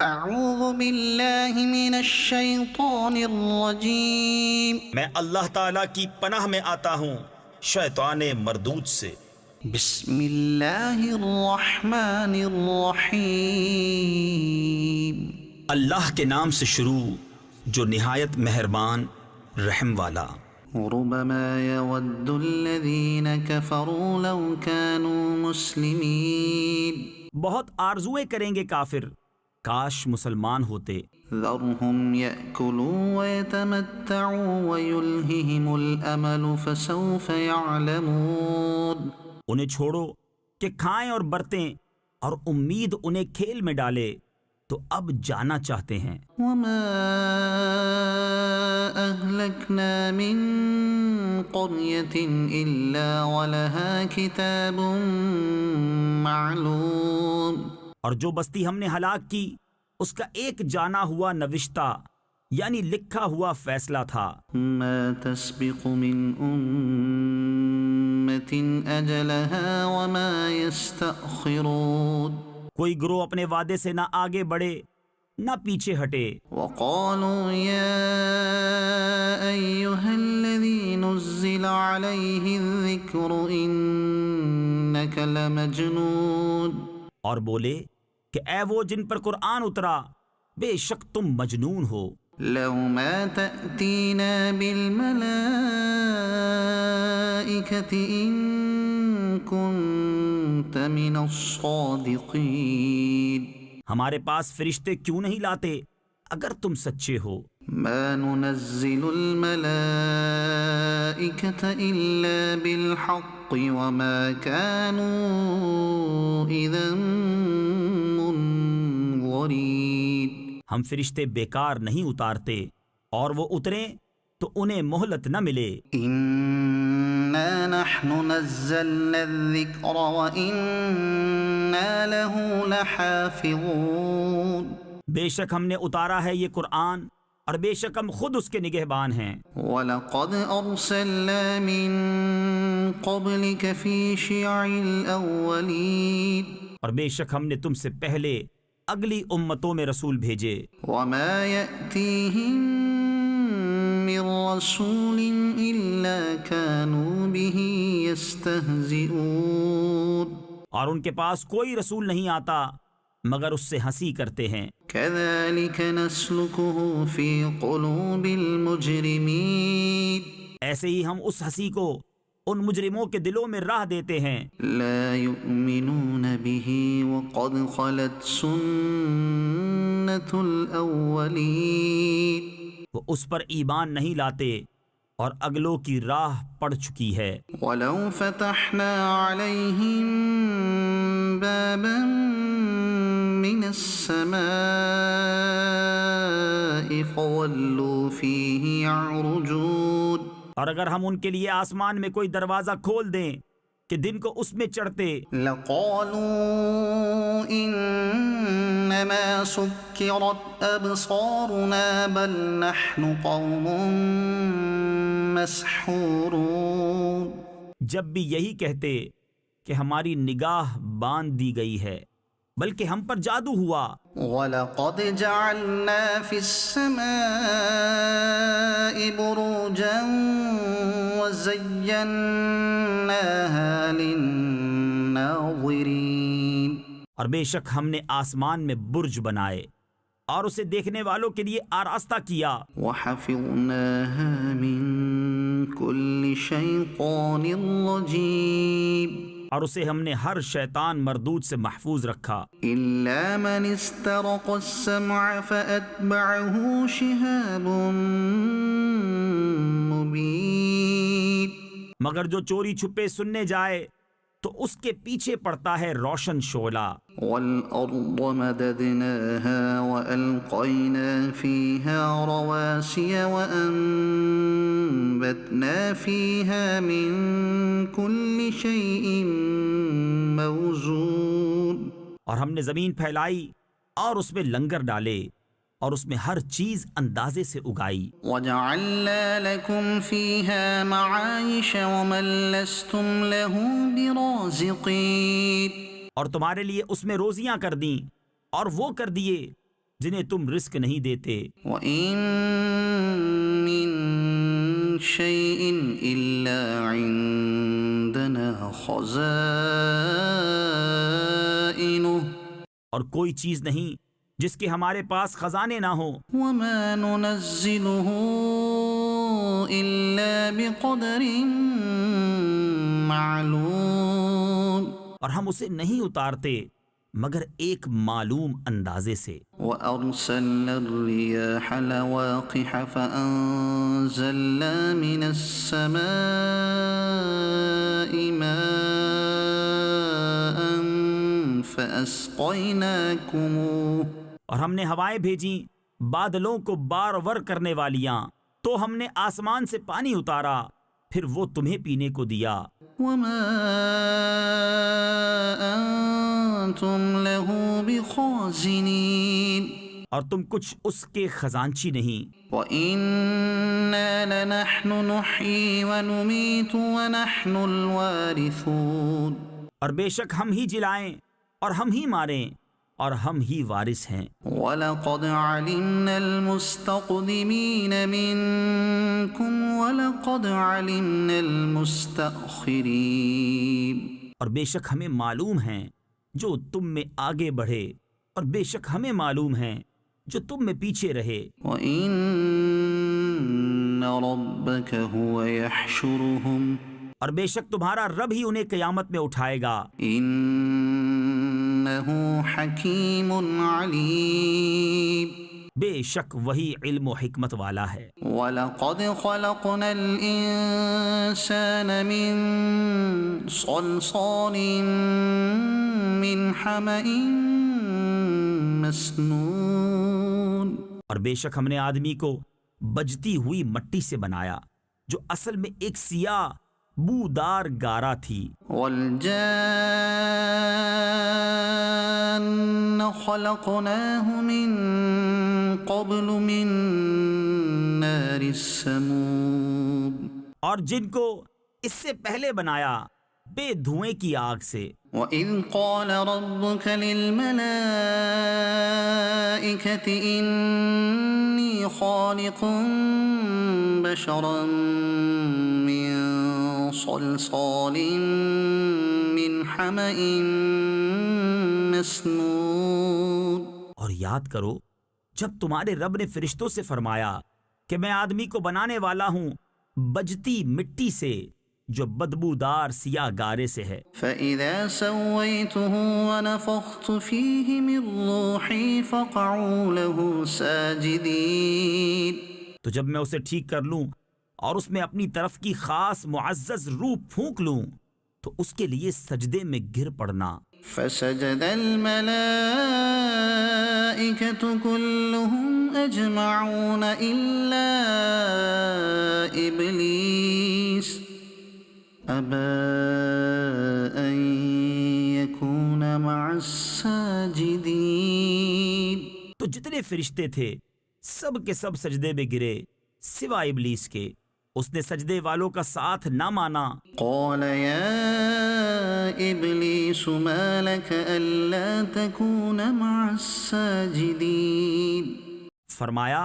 اعوذ باللہ من الشیطان الرجیم میں اللہ تعالیٰ کی پناہ میں آتا ہوں شیطان مردود سے۔ بسم اللہ الرحمن الرحیم اللہ کے نام سے شروع جو نہایت مہربان رحم والا۔ ربما يود الذین کفروا لو كانوا مسلمین بہت آرزویں کریں گے کافر کاش مسلمان ہوتے۔ ذرهم يأكلوا ويتمتعوا ويلههم الأمل فسوف يعلمون انہیں چھوڑو کہ کھائیں اور برتیں اور امید انہیں کھیل میں ڈالے تو اب جانا چاہتے ہیں۔ وما أهلكنا من قرية إلا ولها كتاب معلوم اور جو بستی ہم نے ہلاک کی اس کا ایک جانا ہوا نوشتہ یعنی لکھا ہوا فیصلہ تھا۔ ما تسبق من أمة أجلها وما يستأخرون کوئی گروہ اپنے وعدے سے نہ آگے بڑھے نہ پیچھے ہٹے۔ وقالوا يا أيها الذي نزل عليه الذكر إنك لمجنون اور بولے کہ اے وہ جن پر قرآن اترا بے شک تم مجنون ہو۔ لو ما تأتينا بالملائكة إن كنت من الصادقين ہمارے پاس فرشتے کیوں نہیں لاتے اگر تم سچے ہو۔ ما ننزل الملائكة إلا بالحق وما كانوا إذا منظرين ہم فرشتے بیکار نہیں اتارتے اور وہ اتریں تو انہیں مہلت نہ ملے۔ إنا نحن نزلنا الذكر وإنا له لحافظون بے شک ہم نے اتارا ہے یہ قرآن اور بے شک ہم خود اس کے نگہبان ہیں۔ وَلَقَدْ أَرْسَلْنَا مِن قَبْلِكَ فِي شِيَعِ الْأَوَّلِينَ اور بے شک ہم نے تم سے پہلے اگلی امتوں میں رسول بھیجے۔ وَمَا يَأْتِيهِم مِّن رَّسُولٍ إِلَّا كَانُوا بِهِ يَسْتَهْزِئُونَ اور ان کے پاس کوئی رسول نہیں آتا مگر اس سے ہنسی کرتے ہیں۔ كَذَلِكَ نَسْلُكُهُ فِي قُلُوبِ الْمُجْرِمِينَ ایسے ہی ہم اس ہنسی کو ان مجرموں کے دلوں میں راہ دیتے ہیں۔ لا يؤمنون به وقد خلت سنة الأولين وہ اس پر ایمان نہیں لاتے اور اگلوں کی راہ پڑ چکی ہے۔ ولو فتحنا عليهم بابا من السماء فظلوا فيه يعرجون اور اگر ہم ان کے لیے آسمان میں کوئی دروازہ کھول دیں کہ دن کو اس میں چڑھتے لقالوا انما سكرت ابصارنا بل نحن قوم مسحورون جب بھی یہی کہتے کہ ہماری نگاہ باندھ دی گئی ہے بلکہ ہم پر جادو ہوا۔ وَلَقَدْ جَعَلْنَا فِي السَّمَاءِ بُرُوجًا وَزَيَّنَّاهَا لِلنَّاظِرِينَ اور بے شک ہم نے آسمان میں برج بنائے اور اسے دیکھنے والوں کے لیے آراستہ کیا۔ وَحَفِظْنَاهَا مِن كُلِّ شَيْطَانٍ رَّجِيمٍ اور اسے ہم نے ہر شیطان مردود سے محفوظ رکھا۔ إِلَّا مَنِ اسْتَرَقَ السَّمْعَ فَأَتْبَعَهُ شِهَابٌ مُّبِينٌ مگر جو چوری چھپے سننے جائے تو اس کے پیچھے پڑتا ہے روشن شعلہ۔ وَالْأَرْضَ مَدَدْنَاهَا وَأَلْقَيْنَا فِيهَا رَوَاسِيَ وَأَنبَتْنَا فِيهَا مِن كُلِّ شَيْءٍ مَّوْزُونٍ اور ہم نے زمین پھیلائی اور اس میں لنگر ڈالے اور اس میں ہر چیز اندازے سے اگائی۔ وَجَعَلْنَا لَكُمْ فِيهَا مَعَايِشَ وَمَن لَّسْتُمْ لَهُ بِرَازِقِينَ اور تمہارے لیے اس میں روزیاں کر دیں اور وہ کر دیے جنہیں تم رزق نہیں دیتے، وَإِن مِّن شَيْءٍ إِلَّا عِندَنَا خَزَائِنُهُ اور کوئی چیز نہیں جس کے ہمارے پاس خزانے نہ ہوں، وَمَا نُنَزِّلُهُ إِلَّا بِقَدَرٍ معلوم، اور ہم اسے نہیں اتارتے مگر ایک معلوم اندازے سے۔ وَأَرْسَلْنَا الرِّيَاحَ لَوَاقِحَ فَأَنزَلْنَا مِنَ السَّمَاءِ مَاءً فَأَسْقَيْنَاكُمُوهُ، اور ہم نے ہوائیں بھیجیں بادلوں کو بارور کرنے والیاں، تو ہم نے آسمان سے پانی اتارا، پھر وہ تمہیں پینے کو دیا۔ وَمَا أَنتُمْ لَهُ بِخَازِنِينَ، اور تم کچھ اس کے خزانچی نہیں۔ وَإِنَّا لَنَحْنُ نُحْيِي وَنُمِيتُ وَنَحْنُ الْوَارِثُونَ، اور بے شک ہم ہی جلائیں اور ہم ہی ماریں اور ہم ہی وارث ہیں۔ وَلَقَدْ عَلِمْنَا الْمُسْتَقْدِمِينَ مِنْكُمْ وَلَقَدْ عَلِمْنَا الْمُسْتَأْخِرِينَ، اور بے شک ہمیں معلوم ہیں جو تم میں آگے بڑھے، اور بے شک ہمیں معلوم ہیں جو تم میں پیچھے رہے۔ وَإِنَّ رَبَّكَ هُوَ يَحْشُرُهُمْ، اور بے شک تمہارا رب ہی انہیں قیامت میں اٹھائے گا۔ إِنَّهُ حَكِيمٌ عَلِيمٌ، بے شک وہی علم و حکمت والا ہے۔ وَلَقَدْ خَلَقْنَا الْإِنسَانَ مِنْ صَلْصَالٍ مِّنْ حَمَإٍ مسنون، اور بے شک ہم نے آدمی کو بجتی ہوئی مٹی سے بنایا جو اصل میں ایک سیاہ بودار گارا تھی۔ وَالْجَانَّ خَلَقْنَاهُ مِنْ قَبْلُ مِنْ نَارِ السَّمُومِ، اور جن کو اس سے پہلے بنایا بے دھوئیں کی آگ سے۔ وَإِذْ قَالَ رَبُّكَ لِلْمَلَائِكَةِ إِنِّي خَالِقٌ بَشَرًا مِّن صَلْصَالٍ مِّنْ حَمَإٍ مسنون، اور یاد کرو جب تمہارے رب نے فرشتوں سے فرمایا کہ میں آدمی کو بنانے والا ہوں بجتی مٹی سے جو بدبودار سیاہ گارے سے ہے۔ فَإِذَا سَوَّيْتُهُ وَنَفَخْتُ فِيهِ مِنْ رُوحِي فَقَعُوا لَهُ سَاجِدِينَ، تو جب میں اسے ٹھیک کر لوں اور اس میں اپنی طرف کی خاص معزز روح پھونک لوں تو اس کے لیے سجدے میں گر پڑنا۔ فَسَجَدَ الْمَلَائِكَةُ كُلُّهُمْ أَجْمَعُونَ إِلَّا إِبْلِيسَ أَبَى أَن يَكُونَ مَعَ السَّاجِدِينَ، تو جتنے فرشتے تھے سب کے سب سجدے میں گرے سوائے ابلیس کے، اس نے سجدے والوں کا ساتھ نہ مانا۔ قَالَ يَا إِبْلِيسُ مَا لَكَ أَلَّا تَكُونَ مَعَ السَّاجِدِينَ، فرمایا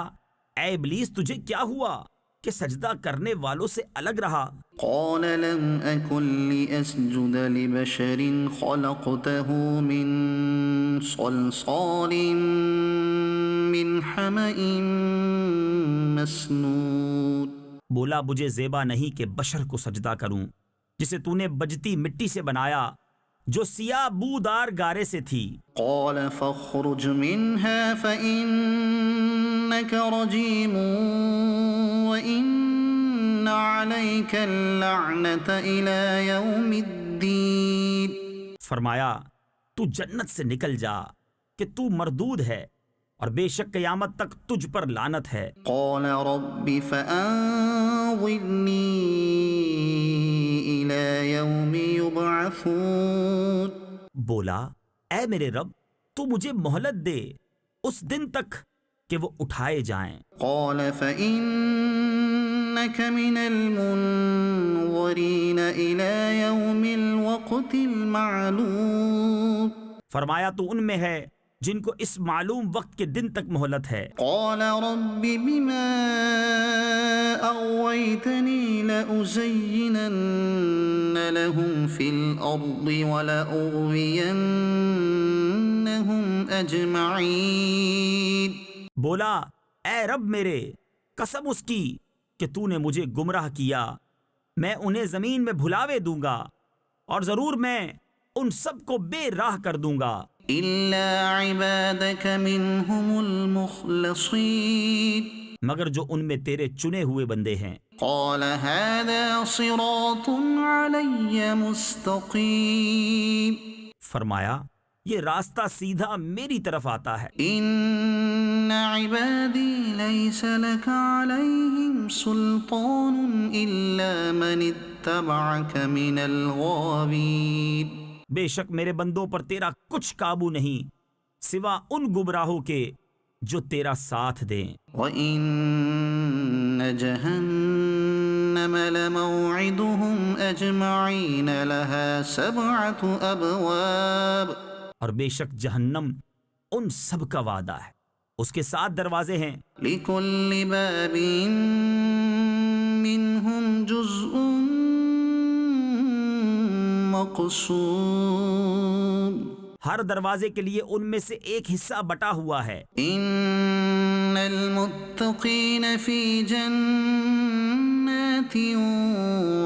اے ابلیس تجھے کیا ہوا کہ سجدہ کرنے والوں سے الگ رہا؟ قَالَ لَمْ أَكُنْ لِأَسْجُدَ لِبَشَرٍ خَلَقْتَهُ مِنْ صَلْصَالٍ مِّنْ حَمَإٍ مسنون، بولا مجھے زیبا نہیں کہ بشر کو سجدہ کروں جسے تو نے بجتی مٹی سے بنایا جو سیاہ بودار گارے سے تھی۔ قَالَ فَاخْرُجْ مِنْهَا فَإِنَّكَ رَجِيمٌ وَإِنَّ عَلَيْكَ اللَّعْنَةَ إِلَى يَوْمِ الدِّينِ، فرمایا تو جنت سے نکل جا کہ تو مردود ہے اور بے شک قیامت تک تجھ پر لعنت ہے۔ قَالَ رَبِّ فَأَنظِرْنِي إِلَى يَوْمِ يُبْعَثُونَ، بولا اے میرے رب تو مجھے مہلت دے اس دن تک کہ وہ اٹھائے جائیں۔ قَالَ فَإِنَّكَ مِنَ الْمُنظَرِينَ إِلَى يَوْمِ الْوَقْتِ الْمَعْلُومِ، فرمایا تو ان میں ہے جن کو اس معلوم وقت کے دن تک مہلت ہے۔ قال رب بما أغويتني لأزينن لهم في الأرض ولأغوينهم أجمعين۔ بولا اے رب میرے، قسم اس کی کہ تو نے مجھے گمراہ کیا، میں انہیں زمین میں بھلاوے دوں گا اور ضرور میں ان سب کو بے راہ کر دوں گا، إلا عبادك منهم المخلصين۔ مگر جو ان میں تیرے چنے ہوئے بندے ہیں۔ قال هذا صراط علي مستقيم۔ فرمایا یہ راستہ سیدھا میری طرف آتا ہے۔ إن عبادي ليس لك عليهم سلطان إلا من اتبعك من الغاوين۔ بے شک میرے بندوں پر تیرا کچھ قابو نہیں سوا ان گمراہوں کے جو تیرا ساتھ دیں۔ وَإِنَّ جَهَنَّمَ لَمَوْعِدُهُمْ أَجْمَعِينَ لَهَا 7 أَبْوَابٍ۔ اور بے شک جہنم ان سب کا وعدہ ہے، اس کے 7 دروازے ہیں، لِكُلِّ بَابٍ مِّنْهُمْ جُزْءٌ مَّقْسُومٌ۔ ہر دروازے کے لیے ان میں سے ایک حصہ بٹا ہوا ہے۔ إِنَّ الْمُتَّقِينَ فِي جَنَّاتٍ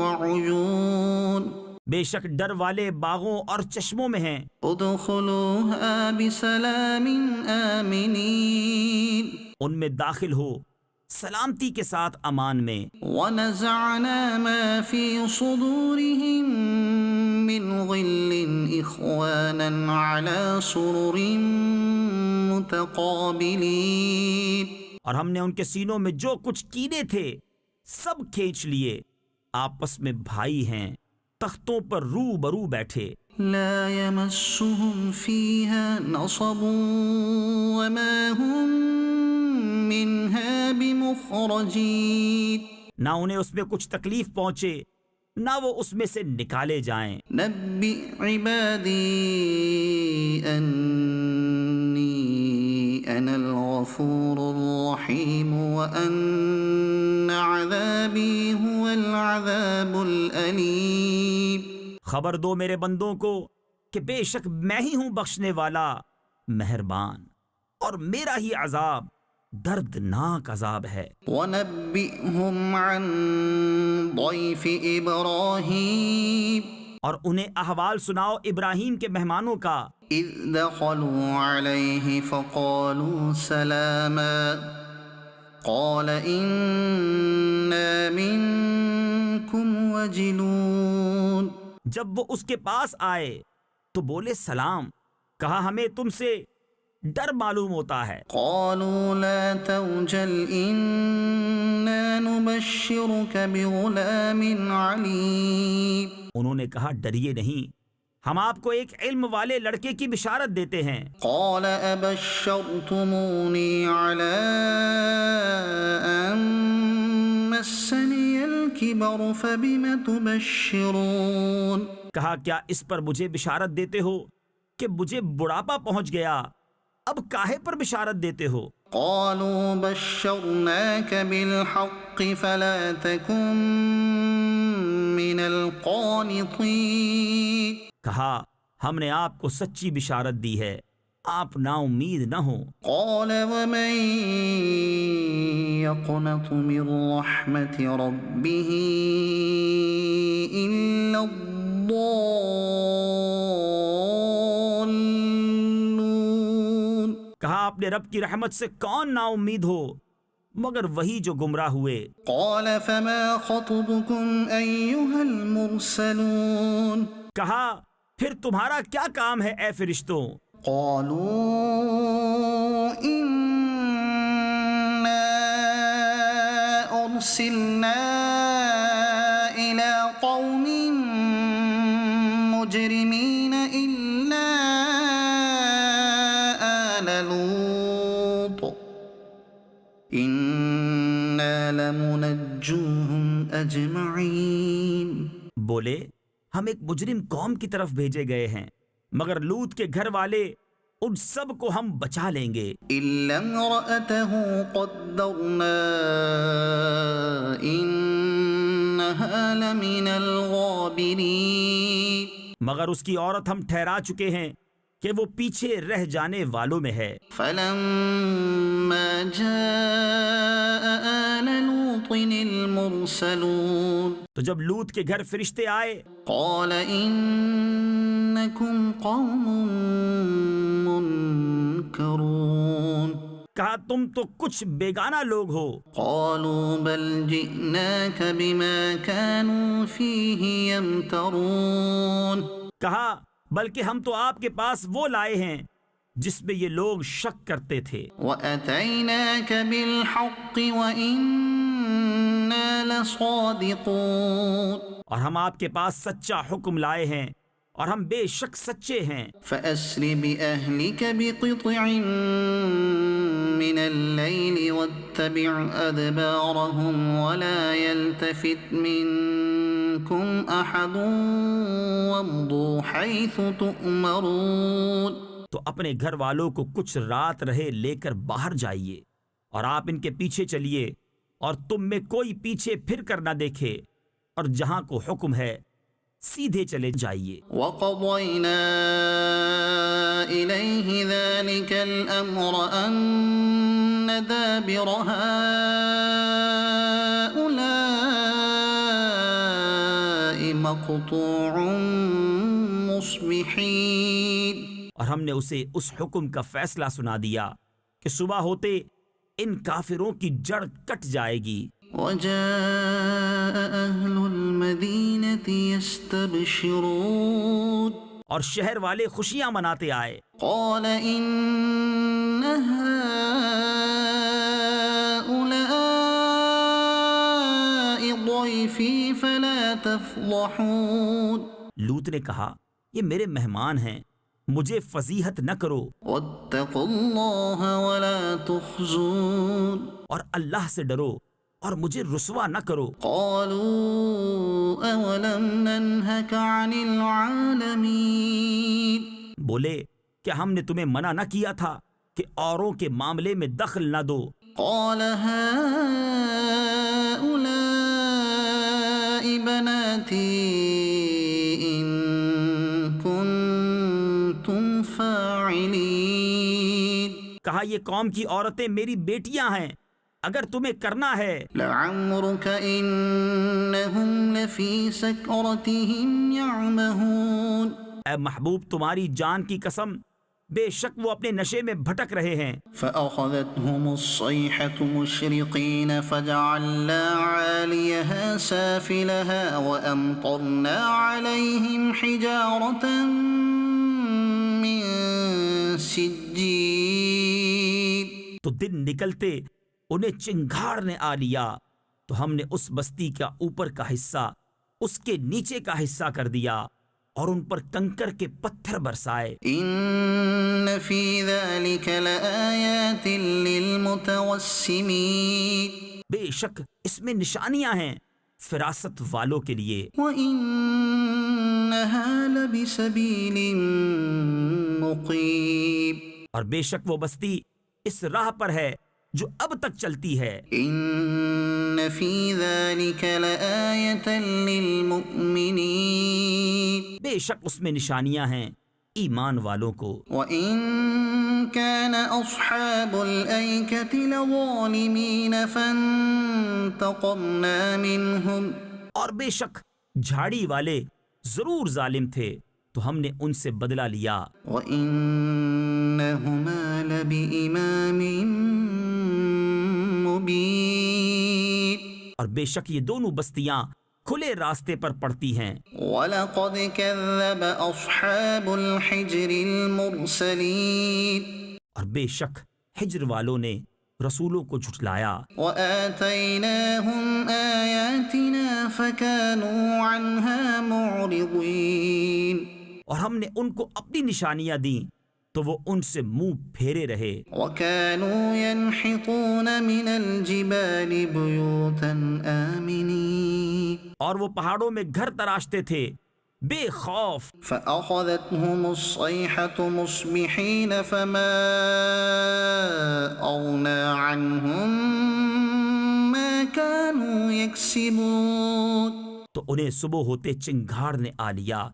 وَعُيُونٍ۔ بے شک ڈر والے باغوں اور چشموں میں ہیں۔ ادخلوها بسلام آمنین۔ ان میں داخل ہو سلامتی کے ساتھ امان میں۔ ونزعنا ما في صدورهم من غل إخوانا على سرر متقابلين۔ اور ہم نے ان کے سینوں میں جو کچھ کینے تھے سب کھینچ لیے، آپس میں بھائی ہیں، تختوں پر رو برو بیٹھے۔ لا يمسهم فيها نصب وما هم منها بمخرجين۔ نہ انہیں اس میں کچھ تکلیف پہنچے نہ وہ اس میں سے نکالے جائیں۔ نبئ عبادي أني أنا الغفور الرحيم وأن عذابي هو العذاب الأليم۔ خبر دو میرے بندوں کو کہ بے شک میں ہی ہوں بخشنے والا مہربان، اور میرا ہی عذاب دردناک عذاب ہے۔ وَنَبِّئْهُمْ عَنْ ضَيْفِ إِبْرَاهِيمَ۔ اور انہیں احوال سناؤ ابراہیم کے مہمانوں کا۔ إِذْ دَخَلُوا عَلَيْهِ فَقَالُوا سَلَامًا قَالَ إِنَّا مِنْكُمْ وَجِلُونَ۔ جب وہ اس کے پاس آئے تو بولے سلام، کہا ہمیں تم سے ڈر معلوم ہوتا ہے۔ قالوا لا توجل إنا نبشرك بغلام عليم۔ انہوں نے کہا ڈریے نہیں، ہم آپ کو ایک علم والے لڑکے کی بشارت دیتے ہیں۔ قال أبشرتموني على أن مسني الكبر فبم تبشرون۔ کہا کیا اس پر مجھے بشارت دیتے ہو کہ مجھے بڑھاپا پہنچ گیا، اب کاہے پر بشارت دیتے ہو؟ قالوا بشرناك بالحق فلا تكن من القانطين۔ کہا ہم نے آپ کو سچی بشارت دی ہے، آپ نا امید نہ ہوں۔ قال ومن يقنط من رحمة ربه إلا الضالون۔ کہا اپنے رب کی رحمت سے کون نا امید ہو مگر وہی جو گمراہ ہوئے۔ قال فما خطبكم أيها المرسلون۔ کہا پھر تمہارا کیا کام ہے اے فرشتوں؟ قالوا إنا أرسلنا إلى قوم مجرمين إلا آل لوط إنا لمنجوهم أجمعين۔ بولے ہم ایک مجرم قوم کی طرف بھیجے گئے ہیں، مگر لوط کے گھر والے ان سب کو ہم بچا لیں گے إلا امرأته قدرنا إنها لمن الغابرين مگر اس کی عورت ہم ٹھہرا چکے ہیں کہ وہ پیچھے رہ جانے والوں میں ہے فلما جاء آل لوط المرسلون تو جب لوط کے گھر فرشتے آئے قال إنكم قوم منكرون کہا تم تو کچھ بیگانہ لوگ ہو قالوا بل جئناك بما كانوا فيه يمترون کہا بلکہ ہم تو آپ کے پاس وہ لائے ہیں جس میں یہ لوگ شک کرتے تھے وأتيناك بالحق وإنا لصادقون اور ہم آپ کے پاس سچا حکم لائے ہیں اور ہم بے شک سچے ہیں فأسر بأهلك بقطع من الليل واتبع أدبارهم ولا يلتفت منكم أحد وامضوا حيث تؤمرون تو اپنے گھر والوں کو کچھ رات رہے لے کر باہر جائیے اور آپ ان کے پیچھے چلیے اور تم میں کوئی پیچھے پھر کر نہ دیکھے اور جہاں کو حکم ہے سیدھے چلے جائیے وقضينا إليه ذلك الأمر أن دابر هؤلاء مقطوع مصبحين اور ہم نے اسے اس حکم کا فیصلہ سنا دیا کہ صبح ہوتے ان کافروں کی جڑ کٹ جائے گی وجاء أهل المدينة يستبشرون اور شہر والے خوشیاں مناتے آئے قال إن هؤلاء ضيفي فلا تفضحون لوط نے کہا یہ میرے مہمان ہیں مجھے فضیحت نہ کرو واتقوا الله ولا تخزون اور اللہ سے ڈرو اور مجھے رسوا نہ کرو قالوا أولم ننهك عن العالمين بولے کیا ہم نے تمہیں منع نہ کیا تھا کہ اوروں کے معاملے میں دخل نہ دو قال هؤلاء بناتي إن كنتم فاعلين کہا یہ قوم کی عورتیں میری بیٹیاں ہیں اگر تمہیں کرنا ہے لعمرك إنهم لفي سكرتهم يعمهون اے محبوب تمہاری جان کی قسم بے شک وہ اپنے نشے میں بھٹک رہے ہیں فأخذتهم الصيحة مشرقين فجعلنا عاليها سافلها وأمطرنا عليهم حجارة من سجيل تو دن نکلتے انہیں چنگھاڑ نے آ لیا تو ہم نے اس بستی کا اوپر کا حصہ اس کے نیچے کا حصہ کر دیا اور ان پر کنکر کے پتھر برسائے إن في ذلك لآيات للمتوسمين بے شک اس میں نشانیاں ہیں فراست والوں کے لیے وإنها لبسبيل مقيم اور بے شک وہ بستی اس راہ پر ہے جو اب تک چلتی ہے إن في ذلك لآية للمؤمنين بے شک اس میں نشانیاں ہیں ایمان والوں کو وإن كان أصحاب الأيكة لظالمين فانتقمنا منهم اور بے شک جھاڑی والے ضرور ظالم تھے تو ہم نے ان سے بدلہ لیا وإنهما لبإمام مبين اور بے شک یہ دونوں بستیاں کھلے راستے پر پڑتی ہیں وَلَقَدْ كَذَّبَ أَصْحَابُ الْحِجْرِ الْمُرْسَلِينَ اور بے شک ہجر والوں نے رسولوں کو جھٹلایا وَآتَيْنَاهُمْ آيَاتِنَا فَكَانُوا عَنْهَا مُعْرِضِينَ اور ہم نے ان کو اپنی نشانیاں دیں تو وہ ان سے منہ پھیرے رہے وَكَانُوا يَنْحِتُونَ مِنَ الْجِبَالِ بُيُوتًا آمِنِينَ اور وہ پہاڑوں میں گھر تراشتے تھے بے خوف. فأخذتهم الصيحة مصبحين فما أغنى عنهم ما كانوا يكسبون. تو انہیں صبح ہوتے چنگھاڑ نے آ لیا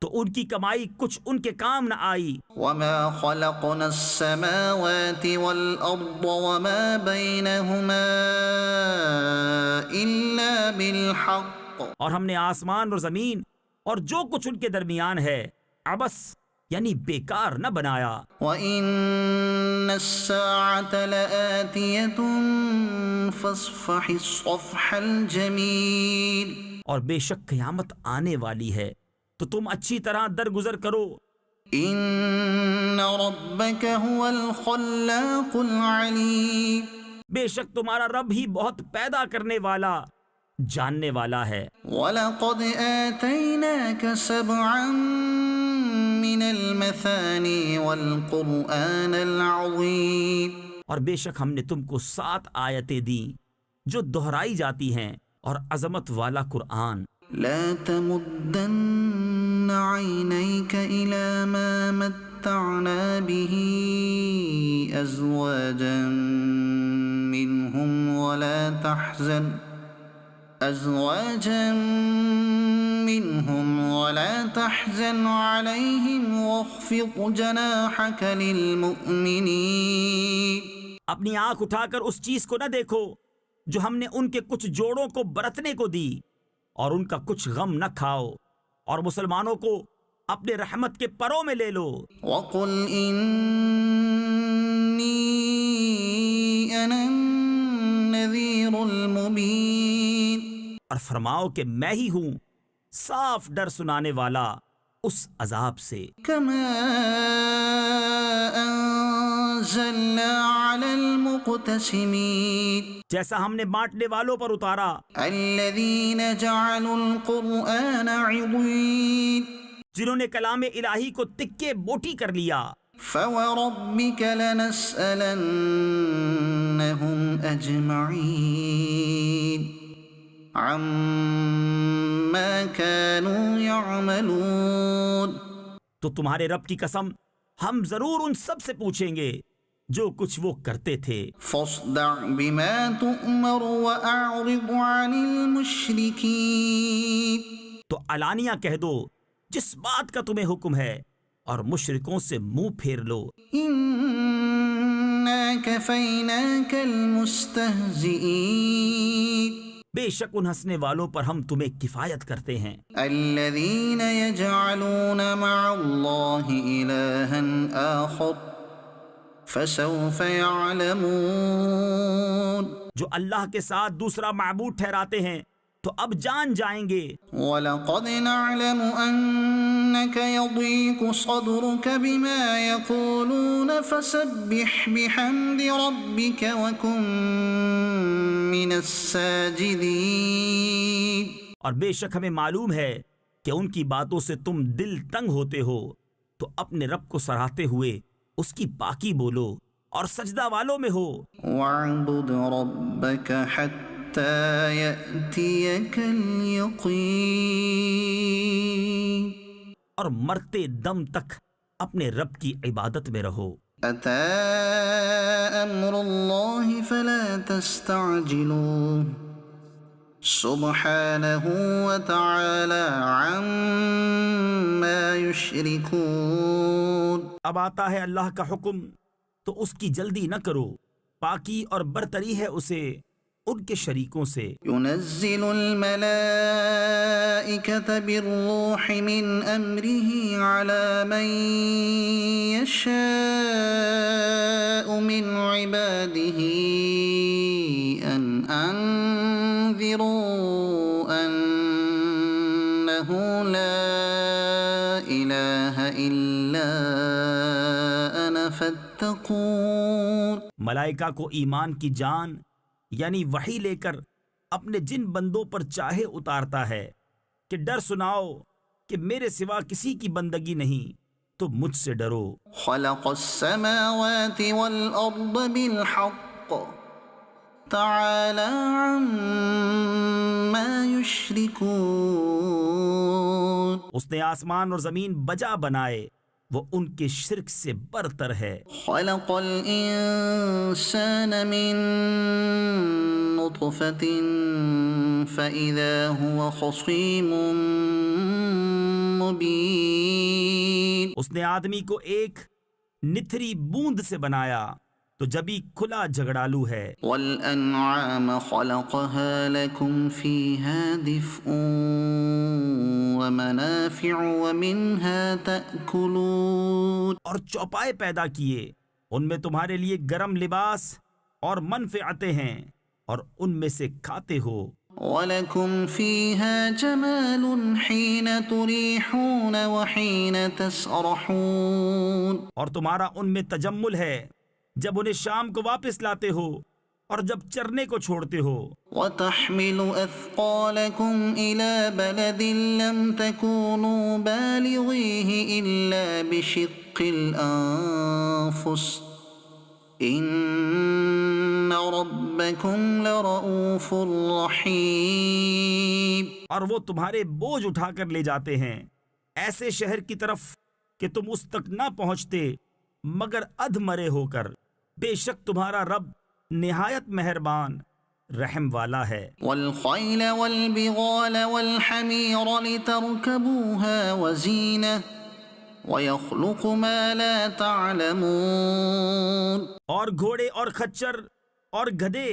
تو ان کی کمائی کچھ ان کے کام نہ آئی. وما خلقنا السماوات والأرض وما بينهما إلا بالحق. اور ہم نے آسمان اور زمین اور جو کچھ ان کے درمیان ہے عبث یعنی بیکار نہ بنایا. وَإِنَّ السَّاعَةَ لَآتِيَةٌ فَاصْفَحِ الصَّفْحَ الْجَمِيلَ. اور بے شک قیامت آنے والی ہے تو تم اچھی طرح درگزر کرو. إِنَّ رَبَّكَ هُوَ الْخَلَّاقُ الْعَلِيمُ. بے شک تمہارا رب ہی بہت پیدا کرنے والا جاننے والا ہے. وَلَقَدْ آتَيْنَاكَ سَبْعًا مِنَ الْمَثَانِي وَالْقُرْآنَ الْعَظِيمَ. اور بے شک ہم نے تم کو 7 آیتیں دیں جو دہرائی جاتی ہیں اور عظمت والا قرآن. لا تمدن عينيك إلى ما متعنا به أزواجا منهم ولا تحزن عليهم واخفض جناحك للمؤمنين. اپنی آنکھ اٹھا کر اس چیز کو نہ دیکھو جو ہم نے ان کے کچھ جوڑوں کو برتنے کو دی اور ان کا کچھ غم نہ کھاؤ اور مسلمانوں کو اپنے رحمت کے پروں میں لے لو. وَقُلْ إِنِّي أَنَا النَّذِيرُ الْمُبِينُ. اور فرماؤ کہ میں ہی ہوں صاف ڈر سنانے والا اس عذاب سے. كما أنزلنا على المقتسمين جیسا ہم نے بانٹنے والوں پر اتارا الذين جعلوا القرآن عضين. جنہوں نے کلام الہی کو تکے بوٹی کر لیا. فوربك لنسألنهم أجمعين عما كانوا يعملون. تو تمہارے رب کی قسم ہم ضرور ان سب سے پوچھیں گے جو کچھ وہ کرتے تھے. فاصدع بما تؤمر وأعرض عن المشركين. تو علانیہ کہہ دو جس بات کا تمہیں حکم ہے اور مشرکوں سے منہ پھیر لو. إنا كفيناك المستهزئين. بے شک ان ہنسنے والوں پر ہم تمہیں کفایت کرتے ہیں. الذين يجعلون مع الله إلها آخر فسوف يعلمون. جو اللہ کے ساتھ دوسرا معبود ٹھہراتے ہیں تو اب جان جائیں گے. وَلَقَدْ نَعْلَمُ أَنَّكَ يَضِيقُ صَدْرُكَ بِمَا يَقُولُونَ فَسَبِّحْ بِحَمْدِ رَبِّكَ وَكُن مِّنَ السَّاجِدِينَ. اور بے شک ہمیں معلوم ہے کہ ان کی باتوں سے تم دل تنگ ہوتے ہو تو اپنے رب کو سراہتے ہوئے اس کی پاکی بولو اور سجدہ والوں میں ہو. وَاعْبُدْ رَبَّكَ حَتَّى يَأْتِيَكَ الْيَقِينُ. اور مرتے دم تک اپنے رب کی عبادت میں رہو. أَتَى أَمْرُ اللَّهِ فَلَا تَسْتَعْجِلُوهُ سُبْحَانَهُ وَتَعَالَى عَمَّا يُشْرِكُونَ. اب آتا ہے اللہ کا حکم تو اس کی جلدی نہ کرو، پاکی اور برتری ہے اسے ان کے شریکوں سے. ينزل الملائكة بالروح من أمره على من يشاء من عباده أن أنذروا أنه لا إله إلا أنا فاتقون. ملائکہ کو ایمان کی جان یعنی وحی لے کر اپنے جن بندوں پر چاہے اتارتا ہے کہ ڈر سناؤ کہ میرے سوا کسی کی بندگی نہیں تو مجھ سے ڈرو. خلق السماوات والأرض بالحق تعالى عما يشركون. اس نے آسمان اور زمین بجا بنائے، وہ ان کے شرک سے برتر ہے. خلق الإنسان من نطفة فإذا هو خصيم مبين. اس نے آدمی کو ایک نتھری بوند سے بنایا تو جبھی کھلا جھگڑالو ہے. والأنعام خلقها لكم فيها دفء ومنافع ومنها تأكلون. اور چوپائے پیدا کیے، ان میں تمہارے لیے گرم لباس اور منفعتیں ہیں، اور ان میں سے کھاتے ہو. وَلَكُمْ فِيهَا جَمَالٌ حِينَ تُرِيحُونَ وَحِينَ تَسْرَحُونَ. اور تمہارا ان میں تجمل ہے جب انہیں شام کو واپس لاتے ہو اور جب چرنے کو چھوڑتے ہو. وَتَحْمِلُ أَثْقَالَكُمْ إِلَى بَلَدٍ لَمْ تَكُونُوا بَالِغِيهِ إِلَّا بِشِقِّ الْأَنفُسِ إِنَّ رَبَّكُمْ لَرَءُوفٌ رَحِيمٌ. اور وہ تمہارے بوجھ اٹھا کر لے جاتے ہیں ایسے شہر کی طرف کہ تم اس تک نہ پہنچتے مگر ادھ مرے ہو کر. بے شک تمہارا رب نہایت مہربان رحم والا ہے. وَالْخَيْلَ وَالْبِغَالَ وَالْحَمِيرَ لِتَرْكَبُوهَا وَزِينَةً وَيَخْلُقُ مَا لَا تَعْلَمُونَ. اور گھوڑے اور خچر اور گدھے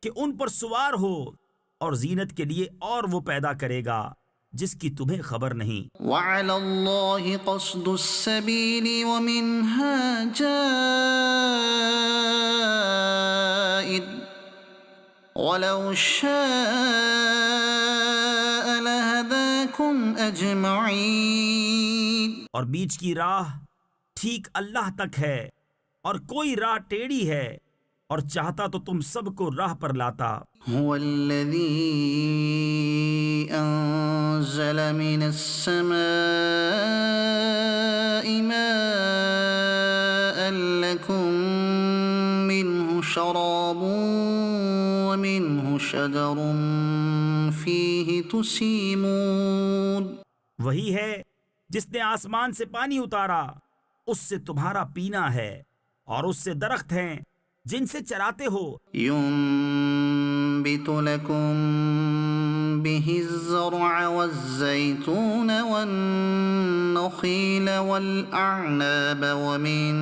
کہ ان پر سوار ہو، اور زینت کے لیے اور وہ پیدا کرے گا جس کی تمہیں خبر نہیں. وَعَلَى اللَّهِ قَصْدُ السَّبِيلِ وَمِنْهَا جَائِرٌ وَلَوْ شَاءَ لَهَدَاكُمْ أَجْمَعِينَ. اور بیچ کی راہ ٹھیک اللہ تک ہے، اور کوئی راہ ٹیڑھی ہے، اور چاہتا تو تم سب کو راہ پر لاتا. هو الذي أنزل من السماء ماء لكم منه شراب ومنه شجر فيه تسيمون. وہی ہے جس نے آسمان سے پانی اتارا، اس سے تمہارا پینا ہے، اور اس سے درخت ہیں جن سے چراتے ہو. ينبت لكم به الزرع والزيتون والنخيل والأعناب ومن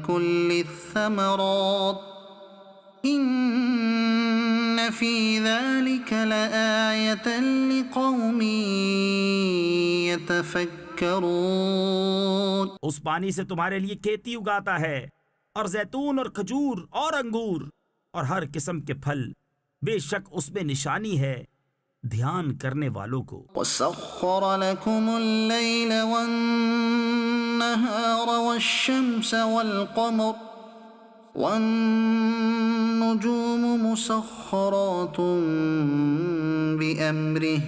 كل الثمرات إن في ذلك لآية لقوم يتفكرون. اس پانی سے تمہارے لیے کھیتی اگاتا ہے، اور زیتون اور کھجور اور انگور اور ہر قسم کے پھل. بے شک اس میں نشانی ہے دھیان کرنے والوں کو. وَسَخَّرَ لَكُمُ اللَّيْلَ وَالنَّهَارَ وَالشَّمْسَ وَالْقَمَرَ وَالنُّجُومُ مُسَخَّرَاتٌ بِأَمْرِهِ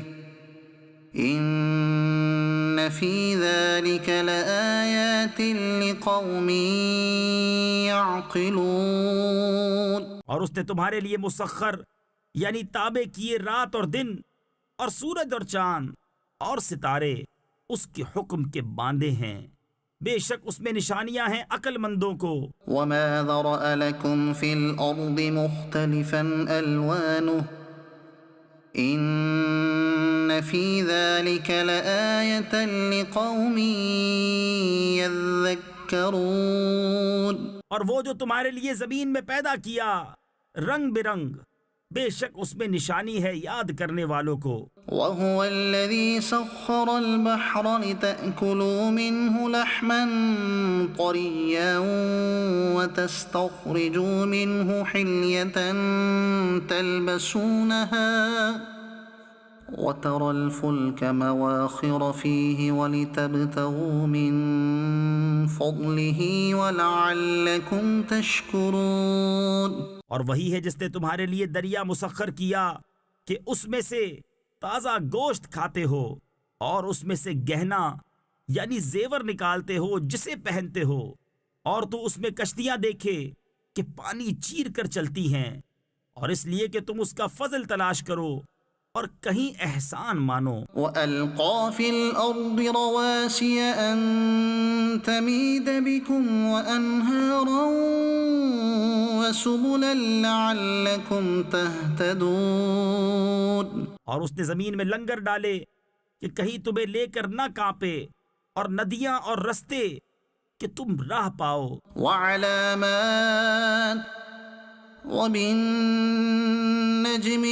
إِنَّ فِي ذَلِكَ لَآيَاتٍ لِقَوْمٍ يَعْقِلُونَ. اور اس نے تمہارے لیے مسخر یعنی تابع کیے رات اور دن، اور سورج اور چاند اور ستارے اس کے حکم کے باندھے ہیں. بے شک اس میں نشانیاں ہیں عقل مندوں کو. وَمَا ذَرَأَ لَكُمْ فِي الْأَرْضِ مُخْتَلِفًا أَلْوَانُهُ إِنَّ فِي ذَلِكَ لَآيَةً لِقَوْمٍ يَذَّكَّرُونَ. اور وہ جو تمہارے لیے زمین میں پیدا کیا رنگ برنگ، بے شک اس میں نشانی ہے یاد کرنے والوں کو. وَهُوَ الَّذِي سَخَّرَ الْبَحْرَ لِتَأْكُلُوا مِنْهُ لَحْمًا طَرِيًّا وَتَسْتَخْرِجُوا مِنْهُ حِلْيَةً تَلْبَسُونَهَا وَتَرَى الْفُلْكَ مَوَاخِرَ فِيهِ وَلِتَبْتَغُوا مِنْ فَضْلِهِ وَلَعَلَّكُمْ تَشْكُرُونَ. اور وہی ہے جس نے تمہارے لیے دریا مسخر کیا کہ اس میں سے تازہ گوشت کھاتے ہو، اور اس میں سے گہنا یعنی زیور نکالتے ہو جسے پہنتے ہو، اور تو اس میں کشتیاں دیکھے کہ پانی چیر کر چلتی ہیں، اور اس لیے کہ تم اس کا فضل تلاش کرو اور کہیں احسان مانو. وَأَلْقَى فِي الْأَرْضِ رَوَاسِيَ أَن تَمِيدَ بِكُمْ وَأَنْهَارًا وَسُبُلًا لَعَلَّكُمْ تَهْتَدُونَ. اور اس نے زمین میں لنگر ڈالے کہ کہیں تمہیں لے کر نہ کانپے، اور ندیاں اور رستے کہ تم راہ پاؤ. وَعَلَامَاتٍ وَبِالنَّجْمِ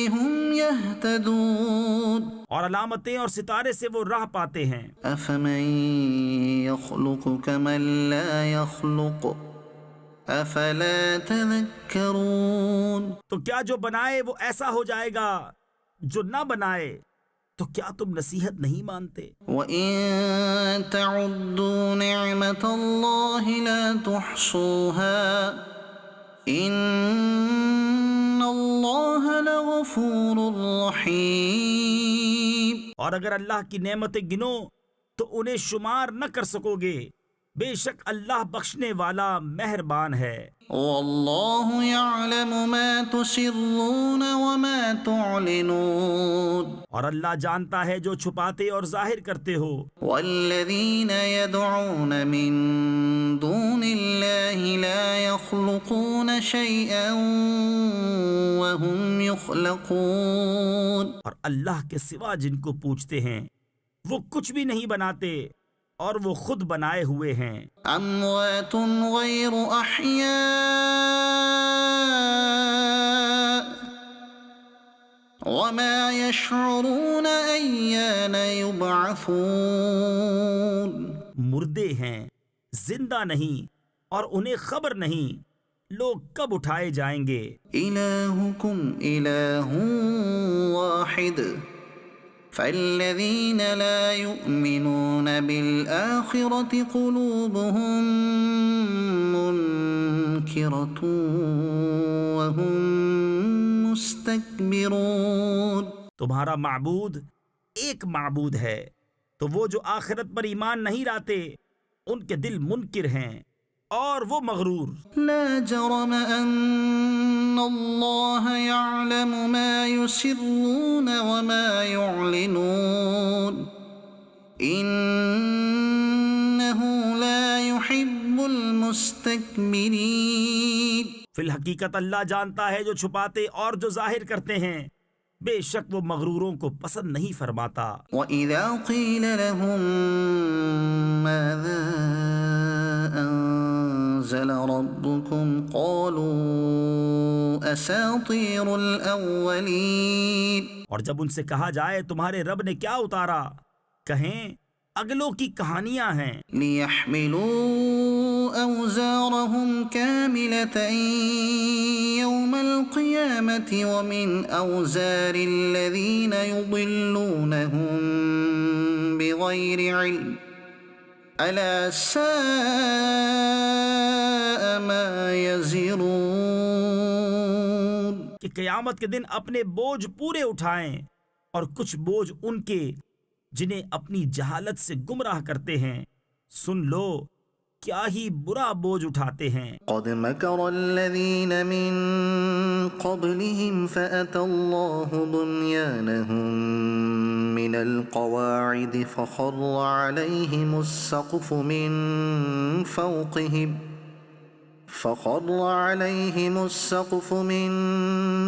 هُمْ يَهْتَدُونَ. اور علامتیں اور ستارے سے وہ راہ پاتے ہیں. أَفَمَن يَخْلُقُ كَمَن لَّا يَخْلُقُ أَفَلَا تَذَكَّرُونَ. تو کیا جو بنائے وہ ایسا ہو جائے گا جو نہ بنائے؟ تو کیا تم نصیحت نہیں مانتے؟ وَإِن تَعُدُّوا نِعْمَةَ اللَّهِ لَا تُحْصُوهَا إِنَّ اللَّهَ لَغَفُورٌ رَّحِيمٌ. اور اگر اللہ کی نعمتیں گنو تو انہیں شمار نہ کر سکو گے، بے شک اللہ بخشنے والا مہربان ہے. وَاللَّهُ يَعْلَمُ مَا تُسِرُّونَ وَمَا تُعْلِنُونَ. اور اللہ جانتا ہے جو چھپاتے اور ظاہر کرتے ہو. وَالَّذِينَ يَدْعُونَ مِن دُونِ اللَّهِ لَا يَخْلُقُونَ شَيْئًا وَهُمْ يُخْلَقُونَ. اور اللہ کے سوا جن کو پوچھتے ہیں وہ کچھ بھی نہیں بناتے، اور وہ خود بنائے ہوئے ہیں. أَمْوَاتٌ غَيْرُ أَحْيَاءٍ وَمَا يَشْعُرُونَ أَيَّانَ يُبْعَثُونَ. مردے ہیں، زندہ نہیں، اور انہیں خبر نہیں لوگ کب اٹھائے جائیں گے. إِلَٰهُكُمْ إِلَٰهٌ وَاحِدٌ فَالَّذِينَ لَا يُؤْمِنُونَ بِالْآخِرَةِ قُلُوبُهُم مُّنكِرَةٌ وَهُم مُّسْتَكْبِرُونَ. تمہارا معبود ایک معبود ہے، تو وہ جو آخرت پر ایمان نہیں لاتے ان کے دل منکر ہیں اور وہ مغرور. لا جرم أن الله يعلم ما يسرون وما يعلنون إنه لا يحب المستكبرين. فی الحقیقت اللہ جانتا ہے جو چھپاتے اور جو ظاہر کرتے ہیں، بے شک وہ مغروروں کو پسند نہیں فرماتا. وَإِذَا قِيلَ لَهُم مَّاذَا أَنزَلَ رَبُّكُمْ قَالُوا أَسَاطِيرُ الْأَوَّلِينَ. اور جب ان سے کہا جائے تمہارے رب نے کیا اتارا، کہیں اگلوں کی کہانیاں ہیں. لِيَحْمِلُوا أَوْزَارَهُمْ كَامِلَةً يَوْمَ الْقِيَامَةِ وَمِنْ أَوْزَارِ الَّذِينَ يُضِلُّونَهُم بِغَيْرِ عِلْمٍ أَلَا سَاءَ مَا يَزِرُونَ. کہ قیامت کے دن اپنے بوجھ پورے اٹھائیں، اور کچھ بوجھ ان کے جنہیں اپنی جہالت سے گمراہ کرتے ہیں. سن لو کیا ہی برا بوجھ اٹھاتے ہیں. قد مكر الذين من قبلهم فأتى الله بنيانهم من القواعد فخر عليهم السقف من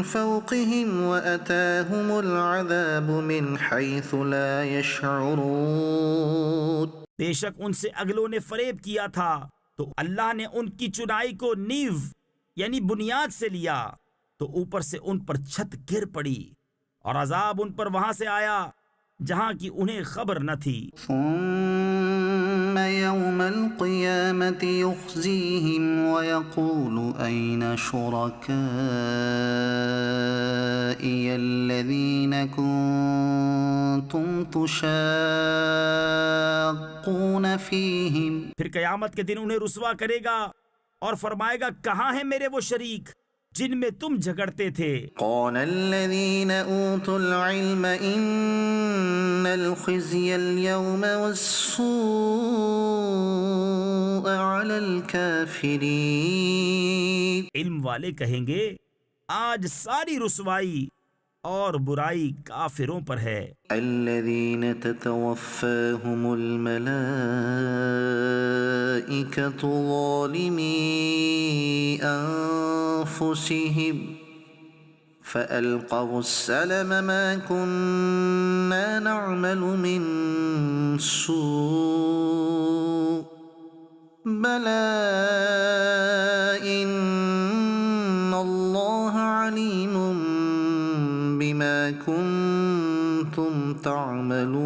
فوقهم وأتاهم العذاب من حيث لا يشعرون. بے شک ان سے اگلوں نے فریب کیا تھا تو اللہ نے ان کی چنائی کو نیو یعنی بنیاد سے لیا، تو اوپر سے ان پر چھت گر پڑی، اور عذاب ان پر وہاں سے آیا جہاں کی انہیں خبر نہ تھی. ثم يوم القيامة يخزيهم ويقول أين شركائي الذين كنتم تشاقون فيهم. پھر قیامت کے دن انہیں رسوا کرے گا اور فرمائے گا کہاں ہیں میرے وہ شریک جن میں تم جھگڑتے تھے. قال الذين أوتوا العلم إن الخزي اليوم والسوء على الكافرين. علم والے کہیں گے آج ساری رسوائی اور برائی کافروں پر ہے۔ الذين تتوفاهم الملائكة ظالمي أنفسهم فألقوا السلم ما كنا نعمل من سوء بلى إن الله عليم بما كنتم تعملون۔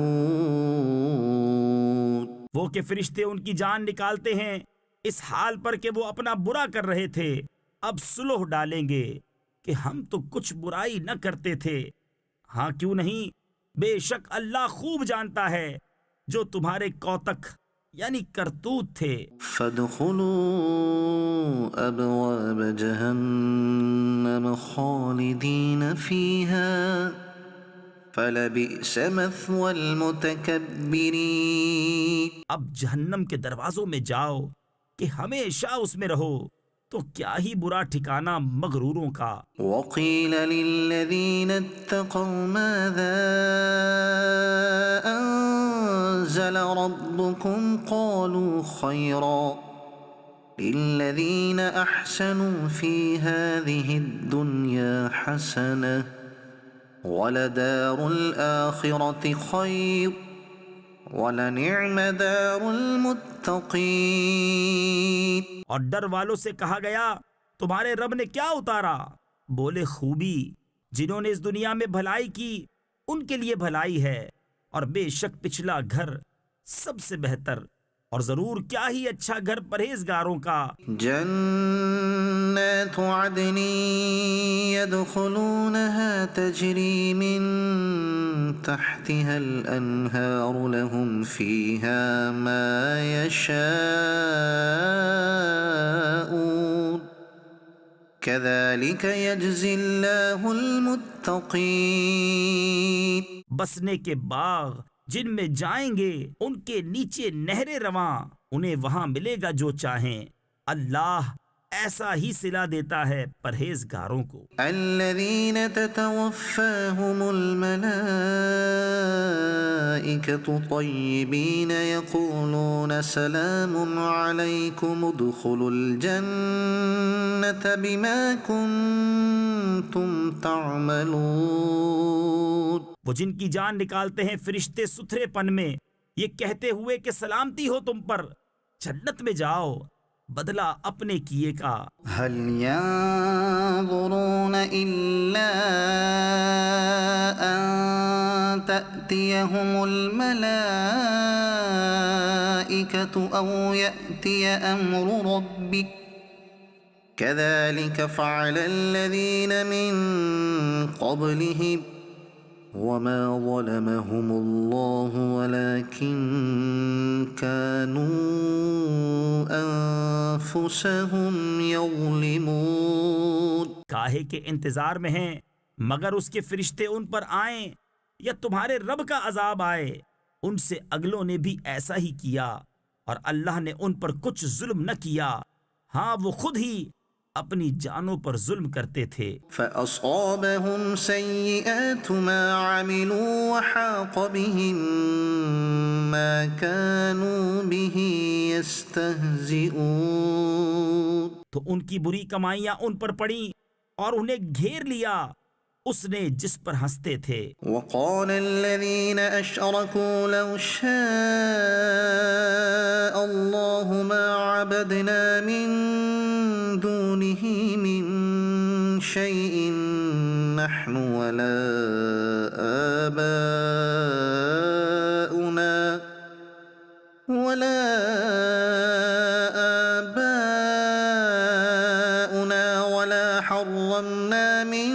وہ کہ فرشتے ان کی جان نکالتے ہیں اس حال پر کہ وہ اپنا برا کر رہے تھے، اب صلح ڈالیں گے کہ ہم تو کچھ برائی نہ کرتے تھے۔ ہاں کیوں نہیں، بے شک اللہ خوب جانتا ہے جو تمہارے کوتک یعنی کرتوت تھے۔ فادخلوا أبواب جهنم خالدين فيها فلبئس مثوى المتكبرين۔ اب جہنم کے دروازوں میں جاؤ کہ ہمیشہ اس میں رہو، تو کیا ہی برا ٹھکانہ مغروروں کا۔ وقيل للذين اتقوا ماذا أنزل ربكم قالوا خيرا للذين أحسنوا في هذه الدنيا حسنة ولدار الآخرة خير وَلَنِعْمَ دَارُ الْمُتَّقِينَ۔ اور ڈر والوں سے کہا گیا تمہارے رب نے کیا اتارا؟ بولے خوبی، جنہوں نے اس دنیا میں بھلائی کی ان کے لیے بھلائی ہے، اور بے شک پچھلا گھر سب سے بہتر، اور ضرور کیا ہی اچھا گھر پرہیزگاروں کا۔ جنات عدن يدخلونها تجري من تحتها الأنهار لهم فيها ما يشاءون كذلك يجزي الله المتقين۔ بسنے کے باغ جن میں جائیں گے ان کے نیچے نہریں رواں، انہیں وہاں ملے گا جو چاہیں، اللہ ایسا ہی صلہ دیتا ہے پرہیزگاروں کو۔ الذين تتوفاهم الملائكة طيبين يقولون سلام عليكم ادخلوا الجنة بما كنتم تعملون۔ وہ جن کی جان نکالتے ہیں فرشتے ستھرے پن میں، یہ کہتے ہوئے کہ سلامتی ہو تم پر، جنت میں جاؤ، بدلہ اپنے کیے کا۔ هل ينظرون إلا أن تأتيهم الملائكة أو يأتي أمر ربك كذلك فعل الذين من قبلهم وما ظلمهم الله ولكن كانوا أنفسهم يظلمون۔ کاہے کے انتظار میں ہیں مگر اس کے فرشتے ان پر آئیں یا تمہارے رب کا عذاب آئے، ان سے اگلوں نے بھی ایسا ہی کیا، اور اللہ نے ان پر کچھ ظلم نہ کیا، ہاں وہ خود ہی اپنی جانوں پر ظلم کرتے تھے۔ فأصابهم سيئات ما عملوا وحاق بهم ما كانوا به يستهزئون۔ تو ان کی بری کمائیاں ان پر پڑیں اور انہیں گھیر لیا اس نے جس پر ہنستے تھے۔ وقال الذين أشركوا لو شاء الله ما عبدنا من دونه من شيء نحن ولا آباؤنا ولا حرمنا من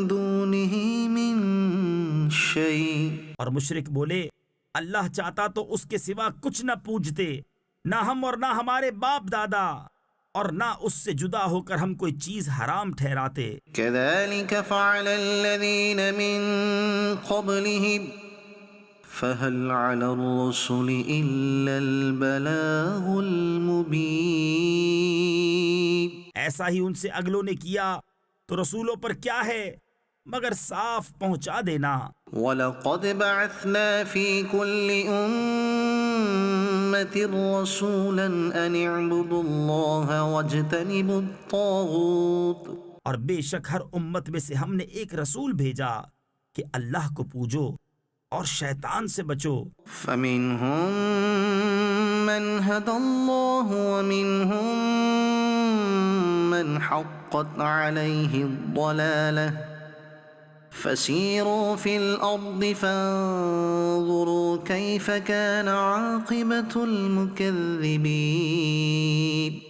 دونه من شيء۔ اور مشرک بولے اللہ چاہتا تو اس کے سوا کچھ نہ پوجتے، نہ ہم اور نہ ہمارے باپ دادا، اور نہ اس سے جدا ہو کر ہم کوئی چیز حرام ٹھہراتے۔ كذلك فعل الذين من قبلهم فهل على الرسل إلا البلاغ المبين۔ ایسا ہی ان سے اگلوں نے کیا، تو رسولوں پر کیا ہے مگر صاف پہنچا دینا۔ وَلَقَدْ بَعَثْنَا فِي كُلِّ أُمَّةٍ رَسُولًا أَنِ اعْبُدُوا اللَّهَ وَاجْتَنِبُوا الطَّاغُوتَ، اور بے شک ہر امت میں سے ہم نے ایک رسول بھیجا کہ اللہ کو پوجو اور شیطان سے بچو۔ فَمِنْهُمْ مَنْ هَدَى اللَّهُ وَمِنْهُمْ مَنْ حَقَّتْ عَلَيْهِ الضَّلَالَةُ، فَسِيرُوا فِي الْأَرْضِ فَانظُرُوا كَيْفَ كَانَ عَاقِبَةُ الْمُكَذِّبِينَ۔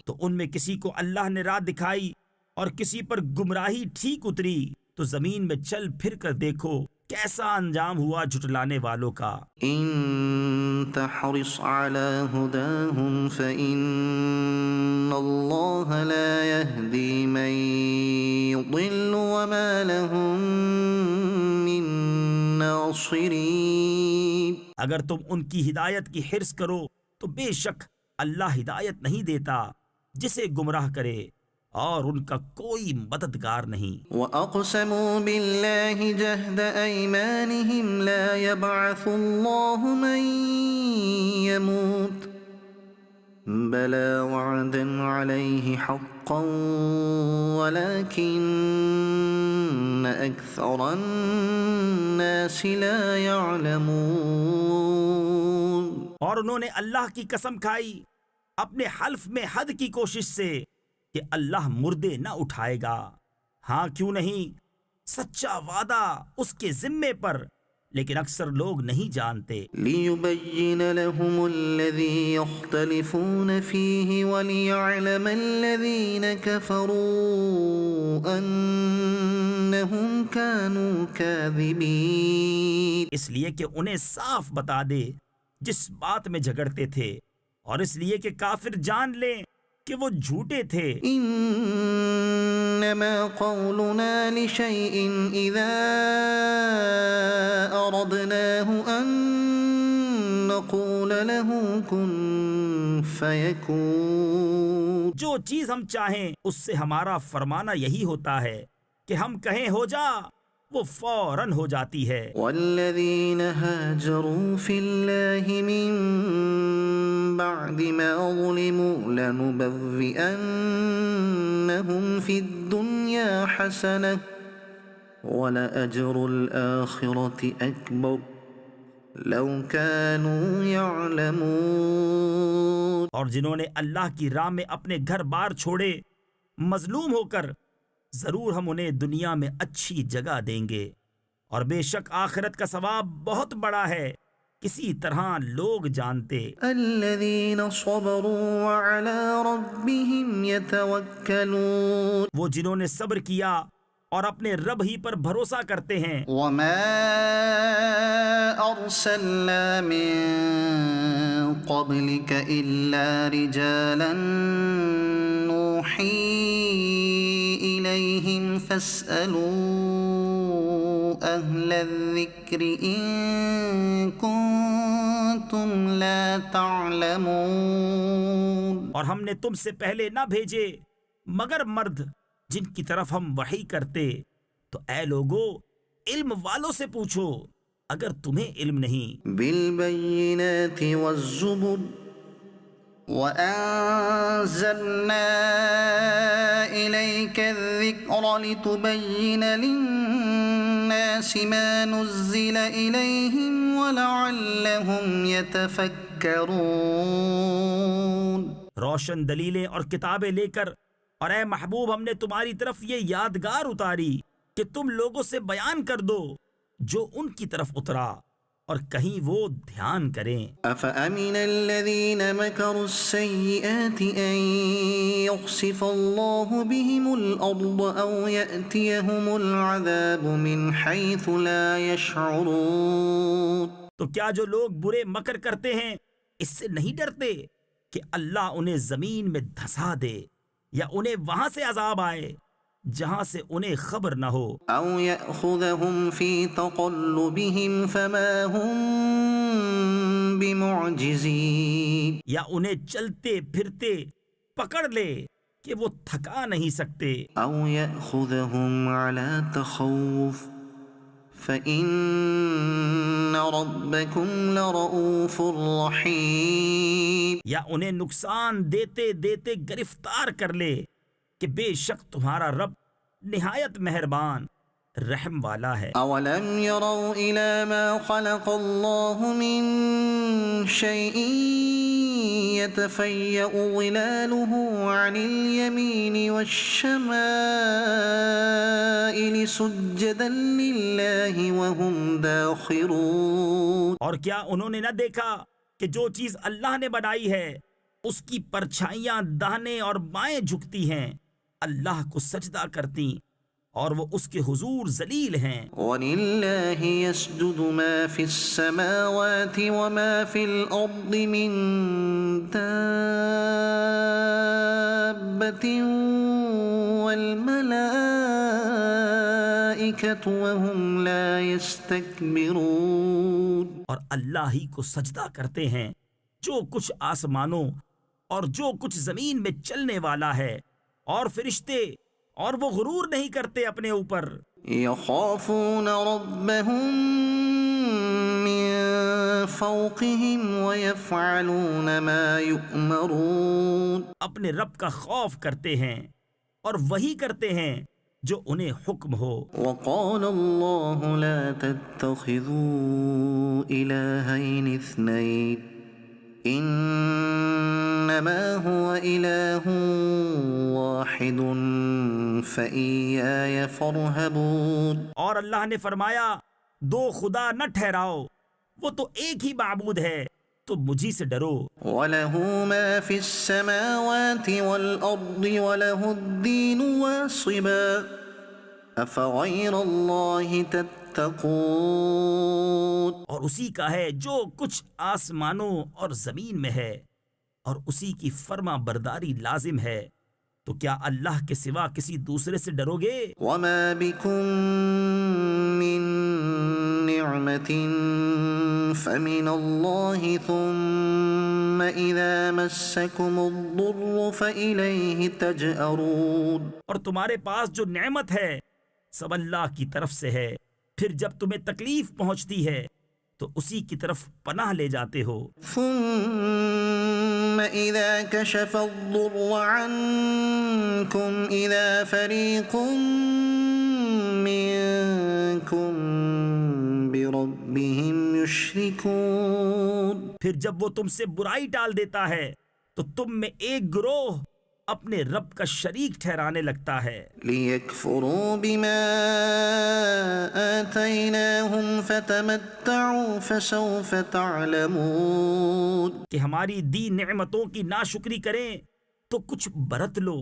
تو ان میں کسی کو اللہ نے راہ دکھائی اور کسی پر گمراہی ٹھیک اتری، تو زمین میں چل پھر کر دیکھو کیسا انجام ہوا جھٹلانے والوں کا۔ إِن تَحْرِصْ عَلَى هُدَاهُمْ فَإِنَّ اللَّهَ لَا يَهْدِي مَن يُضِلُّ وَمَا لَهُم مِّن نَّاصِرِينَ۔ اگر تم ان کی ہدایت کی حرص کرو تو بے شک اللہ ہدایت نہیں دیتا جسے گمراہ کرے، اور ان کا کوئی مددگار نہیں۔ وَأَقْسَمُوا بِاللَّهِ جَهْدَ أَيْمَانِهِمْ لَا يَبْعَثُ اللَّهُ مَن يَمُوتُ بَلَىٰ وَعْدًا عَلَيْهِ حَقًّا وَلَٰكِنَّ أَكْثَرَ النَّاسِ لَا يَعْلَمُونَ۔ اور انہوں نے اللہ کی قسم کھائی اپنے حلف میں حد کی کوشش سے کہ اللہ مردے نہ اٹھائے گا، ہاں کیوں نہیں، سچا وعدہ اس کے ذمے پر، لیکن اکثر لوگ نہیں جانتے۔ لِيُبَيِّنَ لَهُمُ الَّذِي يَخْتَلِفُونَ فِيهِ وَلِيَعْلَمَ الَّذِينَ كَفَرُوا أَنَّهُمْ كَانُوا كَاذِبِينَ۔ اس لیے کہ انہیں صاف بتا دے جس بات میں جھگڑتے تھے، اور اس لیے کہ کافر جان لیں کہ وہ جھوٹے تھے۔ إِنَّمَا قَوْلُنَا لِشَيْءٍ إِذَا أَرَدْنَاهُ أَن نَّقُولَ لَهُ كُن فَيَكُونُ۔ جو چیز ہم چاہیں اس سے ہمارا فرمانا یہی ہوتا ہے کہ ہم کہیں ہو جا، وہ فوراً ہو جاتی ہے۔ وَالَّذِينَ هَاجَرُوا فِي اللَّهِ مِن بَعْدِ مَا ظُلِمُوا لَنُبَوِّئَنَّهُمْ فِي الدُّنْيَا حَسَنَةً وَلَأَجْرُ الْآخِرَةِ أَكْبَرُ لَوْ كَانُوا يَعْلَمُونَ۔ اور جنہوں نے اللہ کی راہ میں اپنے گھر بار چھوڑے مظلوم ہو کر، ضرور ہم انہیں دنیا میں اچھی جگہ دیں گے، اور بے شک آخرت کا ثواب بہت بڑا ہے، کسی طرح لوگ جانتے۔ الَّذِينَ صَبَرُوا وَعَلَىٰ رَبِّهِمْ يَتَوَكَّلُونَ۔ وہ جنہوں نے صبر کیا اور اپنے رب ہی پر بھروسہ کرتے ہیں۔ وَمَا أَرْسَلْنَا مِن قَبْلِكَ إِلَّا رِجَالًا نُّوحِي إِلَيْهِمْ فَاسْأَلُوا أَهْلَ الذِّكْرِ إِن كُنتُمْ لَا تَعْلَمُونَ۔ اور ہم نے تم سے پہلے نہ بھیجے مگر مرد جن کی طرف ہم وحی کرتے، تو اے لوگو علم والوں سے پوچھو اگر تمہیں علم نہیں۔ بِالْبَيِّنَاتِ وَالزُّبُرِ وَأَنزَلْنَا إِلَيْكَ الذِّكْرَ لِتُبَيِّنَ لِلنَّاسِ مَا نُزِّلَ إِلَيْهِمْ وَلَعَلَّهُمْ يَتَفَكَّرُونَ۔ روشن دلیلیں اور کتابیں لے کر، اور اے محبوب ہم نے تمہاری طرف یہ یادگار اتاری کہ تم لوگوں سے بیان کر دو جو ان کی طرف اترا، اور کہیں وہ دھیان کریں۔ أَفَأَمِنَ الَّذِينَ مَكَرُوا السَّيِّئَاتِ أَن يَخْسِفَ اللَّهُ بِهِمُ الْأَرْضَ أَوْ يَأْتِيَهُمُ الْعَذَابُ مِنْ حَيْثُ لَا يَشْعُرُونَ۔ تو کیا جو لوگ برے مکر کرتے ہیں اس سے نہیں ڈرتے کہ اللہ انہیں زمین میں دھسا دے، یا انہیں وہاں سے عذاب آئے جہاں سے انہیں خبر نہ ہو؟ أَوْ يَأْخُذَهُمْ فِي تَقَلُّبِهِمْ فَمَا هُمْ بِمُعْجِزِينَ۔ یا انہیں چلتے پھرتے پکڑ لے کہ وہ تھکا نہیں سکتے. أو يأخذهم على تخوف فإن ربكم لرؤوف رحيم. یا انہیں نقصان دیتے دیتے گرفتار کر لے کہ بے شک تمہارا رب نہایت مہربان رحم والا ہے. أولم يروا إلى ما خلق الله من شيء يتفيأ ظلاله عن اليمين والشمائل سجدا لله وهم داخرون. اور کیا انہوں نے نہ دیکھا کہ جو چیز اللہ نے بنائی ہے اس کی پرچھائیاں داہنے اور بائیں جھکتی ہیں، اللہ کو سجدہ کرتی اور وہ اس کے حضور ذلیل ہیں. وَلِلَّهِ يَسْجُدُ مَا فِي السَّمَاوَاتِ وَمَا فِي الْأَرْضِ مِن دَابَّةٍ وَالْمَلَائِكَةُ وَهُمْ لَا يَسْتَكْبِرُونَ. اور اللہ ہی کو سجدہ کرتے ہیں جو کچھ آسمانوں اور جو کچھ زمین میں چلنے والا ہے، اور فرشتے، اور وہ غرور نہیں کرتے اپنے اوپر. يخافون ربهم من فوقهم ويفعلون ما يؤمرون. اپنے رب کا خوف کرتے ہیں اور وہی کرتے ہیں جو انہیں حکم ہو. وقال الله لا تتخذوا إلهين اثنين انما هو إله واحد فإياي فارهبون. اور اللہ نے فرمایا دو خدا نہ ٹھہراؤ، وہ تو ایک ہی معبود ہے، تو مجھی سے ڈرو. وله ما في السماوات والأرض وله الدين واصبا أفغير الله تتقون. اور اسی کا ہے جو کچھ آسمانوں اور زمین میں ہے، اور اسی کی فرما برداری لازم ہے، تو کیا اللہ کے سوا کسی دوسرے سے ڈرو گے؟ وما بكم من نعمة فمن الله ثم إذا مسكم الضر فإليه تجأرون. اور تمہارے پاس جو نعمت ہے سب اللہ کی طرف سے ہے، پھر جب تمہیں تکلیف پہنچتی ہے تو اسی کی طرف پناہ لے جاتے ہو. ثم إذا كشف الضر عنكم إذا فريق منكم بربهم يشركون. پھر جب وہ تم سے برائی ٹال دیتا ہے تو تم میں ایک گروہ اپنے رب کا شریک ٹھہرانے لگتا ہے. ليكفروا بما آتيناهم فتمتعوا فسوف تعلمون. کہ ہماری دی نعمتوں کی ناشکری کریں تو کچھ برت لو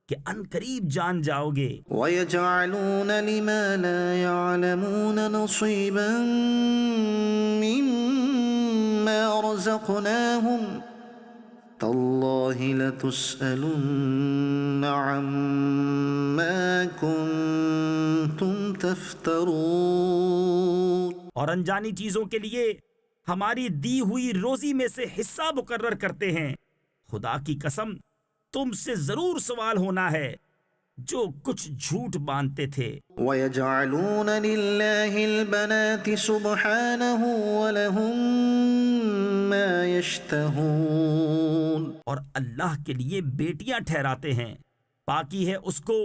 کہ ان قریب جان جاؤ گے. ويجعلون لما لا يعلمون نصيبا مما رزقناهم تالله لتسألن عما كنتم تفترون. اور انجانی چیزوں کے لیے ہماری دی ہوئی روزی میں سے حصہ مقرر کرتے ہیں. خدا کی قسم تم سے ضرور سوال ہونا ہے جو کچھ جھوٹ باندھتے تھے. ويجعلون لله البنات سبحانه ولهم ما يشتهون. اور اللہ کے لیے بیٹیاں ٹھہراتے ہیں، پاکی ہے اس کو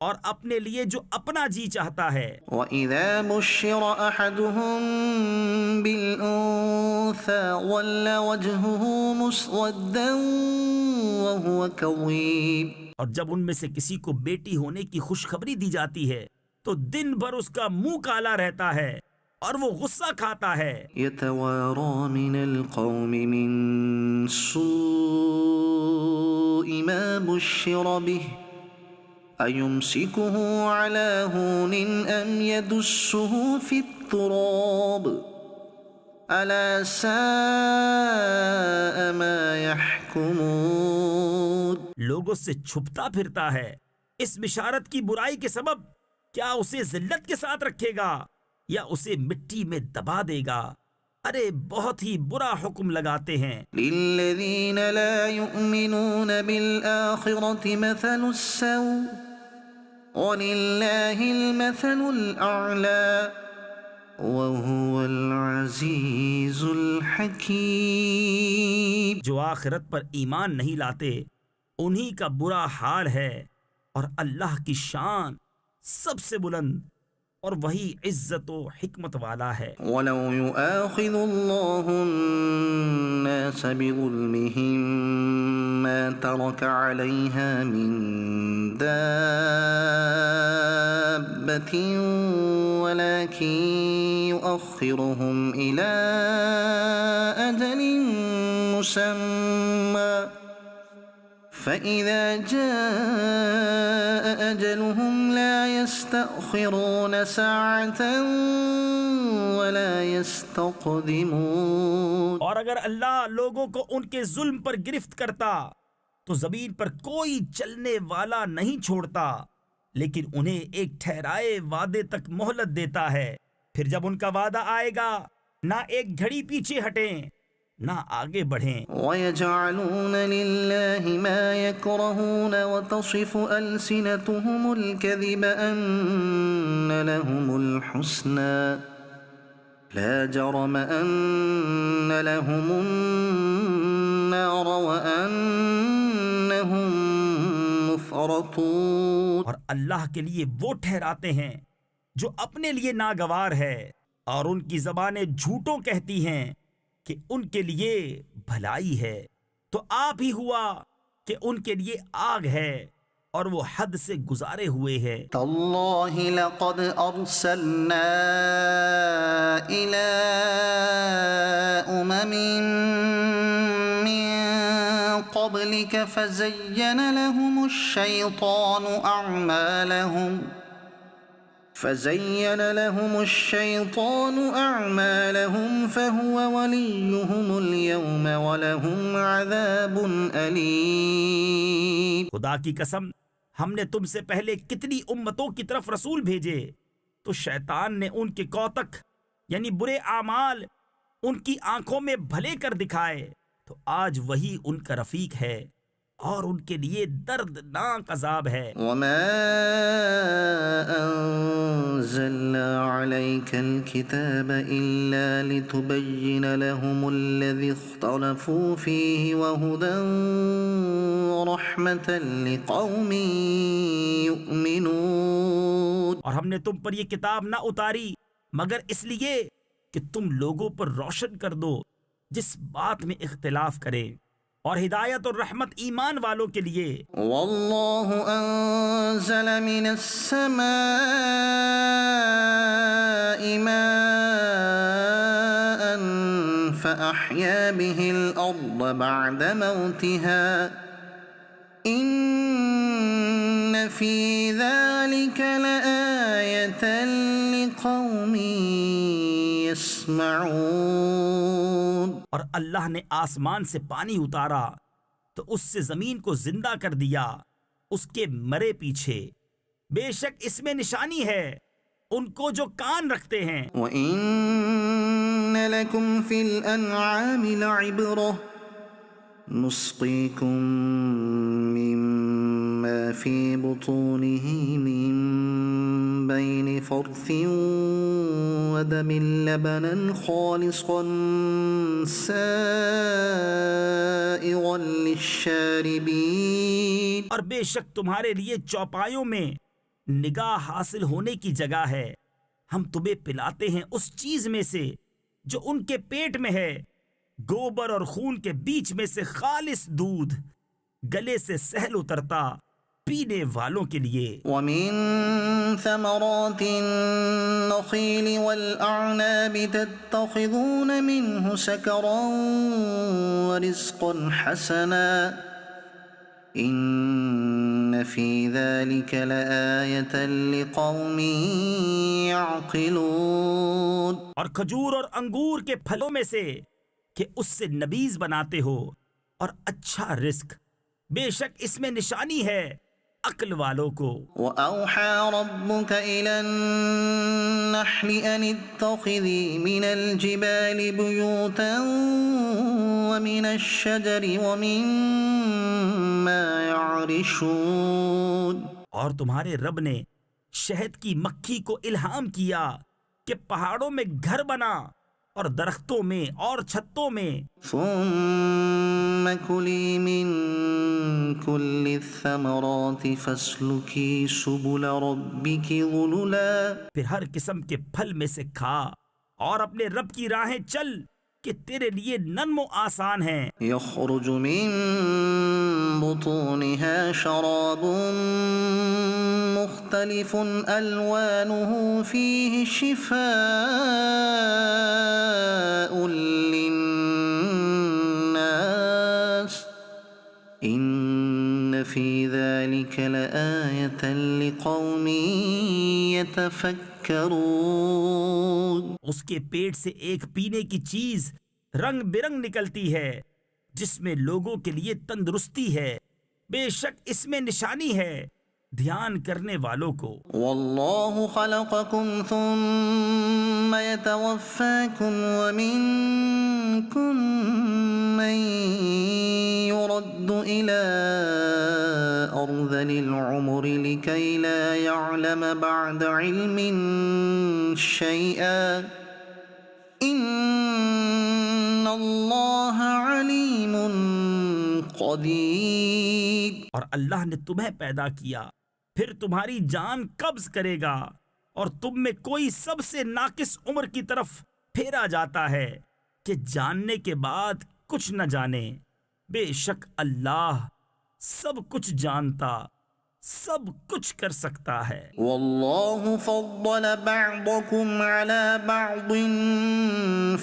اور اپنے لیے جو اپنا جی چاہتا ہے. وَإِذَا بُشِّرَ أَحَدُهُم بِالْأُنثَىٰ ظَلَّ وَجْهُهُ مُسْوَدًّا وَهُوَ كَظِيمٌ. اور جب ان میں سے کسی کو بیٹی ہونے کی خوشخبری دی جاتی ہے تو دن بھر اس کا منہ کالا رہتا ہے اور وہ غصہ کھاتا ہے. يَتَوَارَىٰ مِنَ الْقَوْمِ مِن سُوءِ مَا بُشِّرَ بِهِ أَيُمْسِكُهُ عَلَىٰ هُونٍ أَمْ يَدُسُّهُ فِي التُّرَابِ أَلَا سَاءَ مَا يَحْكُمُونَ. لوگوں سے چھپتا پھرتا ہے، اس بشارت کی برائی کے سبب کیا اسے ذلت کے ساتھ رکھے گا یا اسے مٹی میں دبا دے گا؟ ارے بہت ہی برا حکم لگاتے ہیں۔ للذین لا یؤمنون بالآخرة مثل السوء وللہ المثل الأعلی وهو العزیز الحکیم۔ جو آخرت پر ایمان نہیں لاتے انہی کا برا حال ہے، اور اللہ کی شان سب سے بلند اور وہی عزت و حکمت والا ہے۔ وَلَوْ يُؤَاخِذُ اللَّهُ النَّاسَ بِظُلْمِهِمْ مَا تَرَكَ عَلَيْهَا مِن دَابَّةٍ وَلَكِن يُؤَخِّرُهُمْ إِلَى أَجَلٍ مُّسَمًّى فَإِذَا جَاءَ أَجَلُهُمْ لَا يَسْتَأْخِرُونَ سَاعَةً وَلَا يَسْتَقْدِمُونَ۔ اور اگر اللہ لوگوں کو ان کے ظلم پر گرفت کرتا تو زمین پر کوئی چلنے والا نہیں چھوڑتا، لیکن انہیں ایک ٹھہرائے وعدے تک مہلت دیتا ہے، پھر جب ان کا وعدہ آئے گا نہ ایک گھڑی پیچھے ہٹیں نہ آگے بڑھیں۔ وَيَجْعَلُونَ لِلَّهِ مَا يَكْرَهُونَ وَتَصِفُ أَلْسِنَتُهُمُ الْكَذِبَ أَنَّ لَهُمُ الْحُسْنَى لَا جَرَمَ أَنَّ لَهُمُ النَّارَ وَأَنَّهُمْ مُفْرَطُونَ۔ اور اللہ کے لیے وہ ٹھہراتے ہیں جو اپنے لیے ناگوار ہے، اور ان کی زبانیں جھوٹوں کہتی ہیں کہ ان کے لیے بھلائی ہے، تو آپ ہی ہوا کہ ان کے لیے آگ ہے اور وہ حد سے گزارے ہوئے ہے۔ تاللہ لقد ارسلنا الى امم من قبلك فزين لهم الشيطان أعمالهم فهو وليهم اليوم ولهم عذاب أليم۔ خدا کی قسم ہم نے تم سے پہلے کتنی امتوں کی طرف رسول بھیجے، تو شیطان نے ان کے کوتک یعنی برے اعمال ان کی آنکھوں میں بھلے کر دکھائے، تو آج وہی ان کا رفیق ہے اور ان کے لیے دردناک عذاب ہے۔ وما أنزلنا عليك الكتاب إلا لتبين لهم الذي اختلفوا فيه وهدى ورحمة لقوم يؤمنون۔ اور ہم نے تم پر یہ کتاب نہ اتاری مگر اس لیے کہ تم لوگوں پر روشن کر دو جس بات میں اختلاف کرے، اور ہدایت اور رحمت ایمان والوں کے لیے۔ واللہ انزل من السماء ماء فأحیا به الأرض بعد موتها ان فی ذلك لآیة لقوم يسمعون۔ اور اللہ نے آسمان سے پانی اتارا تو اس سے زمین کو زندہ کر دیا اس کے مرے پیچھے، بے شک اس میں نشانی ہے ان کو جو کان رکھتے ہیں۔ وَإِنَّ لَكُمْ فِي الْأَنْعَامِ لَعِبْرَةً نُسْقِيكُم مِّمَّا فِي بُطُونِهِ مِن بَيْنِ فَرْثٍ وَدَمٍ لَبَنًا خَالِصًا سَائِغًا لِلشَّارِبِينَ۔ اور بے شک تمہارے لیے چوپایوں میں نگاہ حاصل ہونے کی جگہ ہے، ہم تمہیں پلاتے ہیں اس چیز میں سے جو ان کے پیٹ میں ہے، گوبر اور خون کے بیچ میں سے خالص دودھ، گلے سے سہل اترتا پینے والوں کے لیے۔ وَمِن ثَمَرَاتِ النَّخِيلِ وَالْأَعْنَابِ تَتَّخِذُونَ مِنْهُ سَكَرًا وَرِزْقًا حَسَنًا إِنَّ فِي ذَلِكَ لَآيَةً لِقَوْمٍ يَعْقِلُونَ۔ اور کھجور اور انگور کے پھلوں میں سے کہ اس سے نبیذ بناتے ہو اور اچھا رزق، بے شک اس میں نشانی ہے عقل والوں کو۔ وأوحى ربك إلى النحل أن اتخذي من الجبال بيوتا ومن الشجر ومما يعرشون۔ اور تمہارے رب نے شہد کی مکھی کو الہام کیا کہ پہاڑوں میں گھر بنا اور درختوں میں اور چھتوں میں۔ ثم كلي من كل الثمرات فاسلكي سبل ربك ذللا۔ پھر ہر قسم کے پھل میں سے کھا اور اپنے رب کی راہیں چل کہ تیرے لیے نرم و آسان ہیں۔ يخرج من بطونها شراب مختلف ألوانه فيه شفاء للناس إن في ذلك لآية لقوم يتفكرون۔ اس کے پیٹ سے ایک پینے کی چیز رنگ برنگ نکلتی ہے جس میں لوگوں کے لیے تندرستی ہے، بے شک اس میں نشانی ہے دھیان کرنے والوں کو۔ والله خلقكم ثم يتوفاكم ومنكم من يرد إلى أرذل العمر لكي لا يعلم بعد علم شيئا إن الله عليم قدير۔ اور اللہ نے تمہیں پیدا کیا، پھر تمہاری جان قبض کرے گا اور تم میں کوئی سب سے ناقص عمر کی طرف پھیرا جاتا ہے کہ جاننے کے بعد کچھ نہ جانے۔ بے شک اللہ سب کچھ جانتا، سب کچھ کر سکتا ہے۔ والله فضل بعضكم على بعض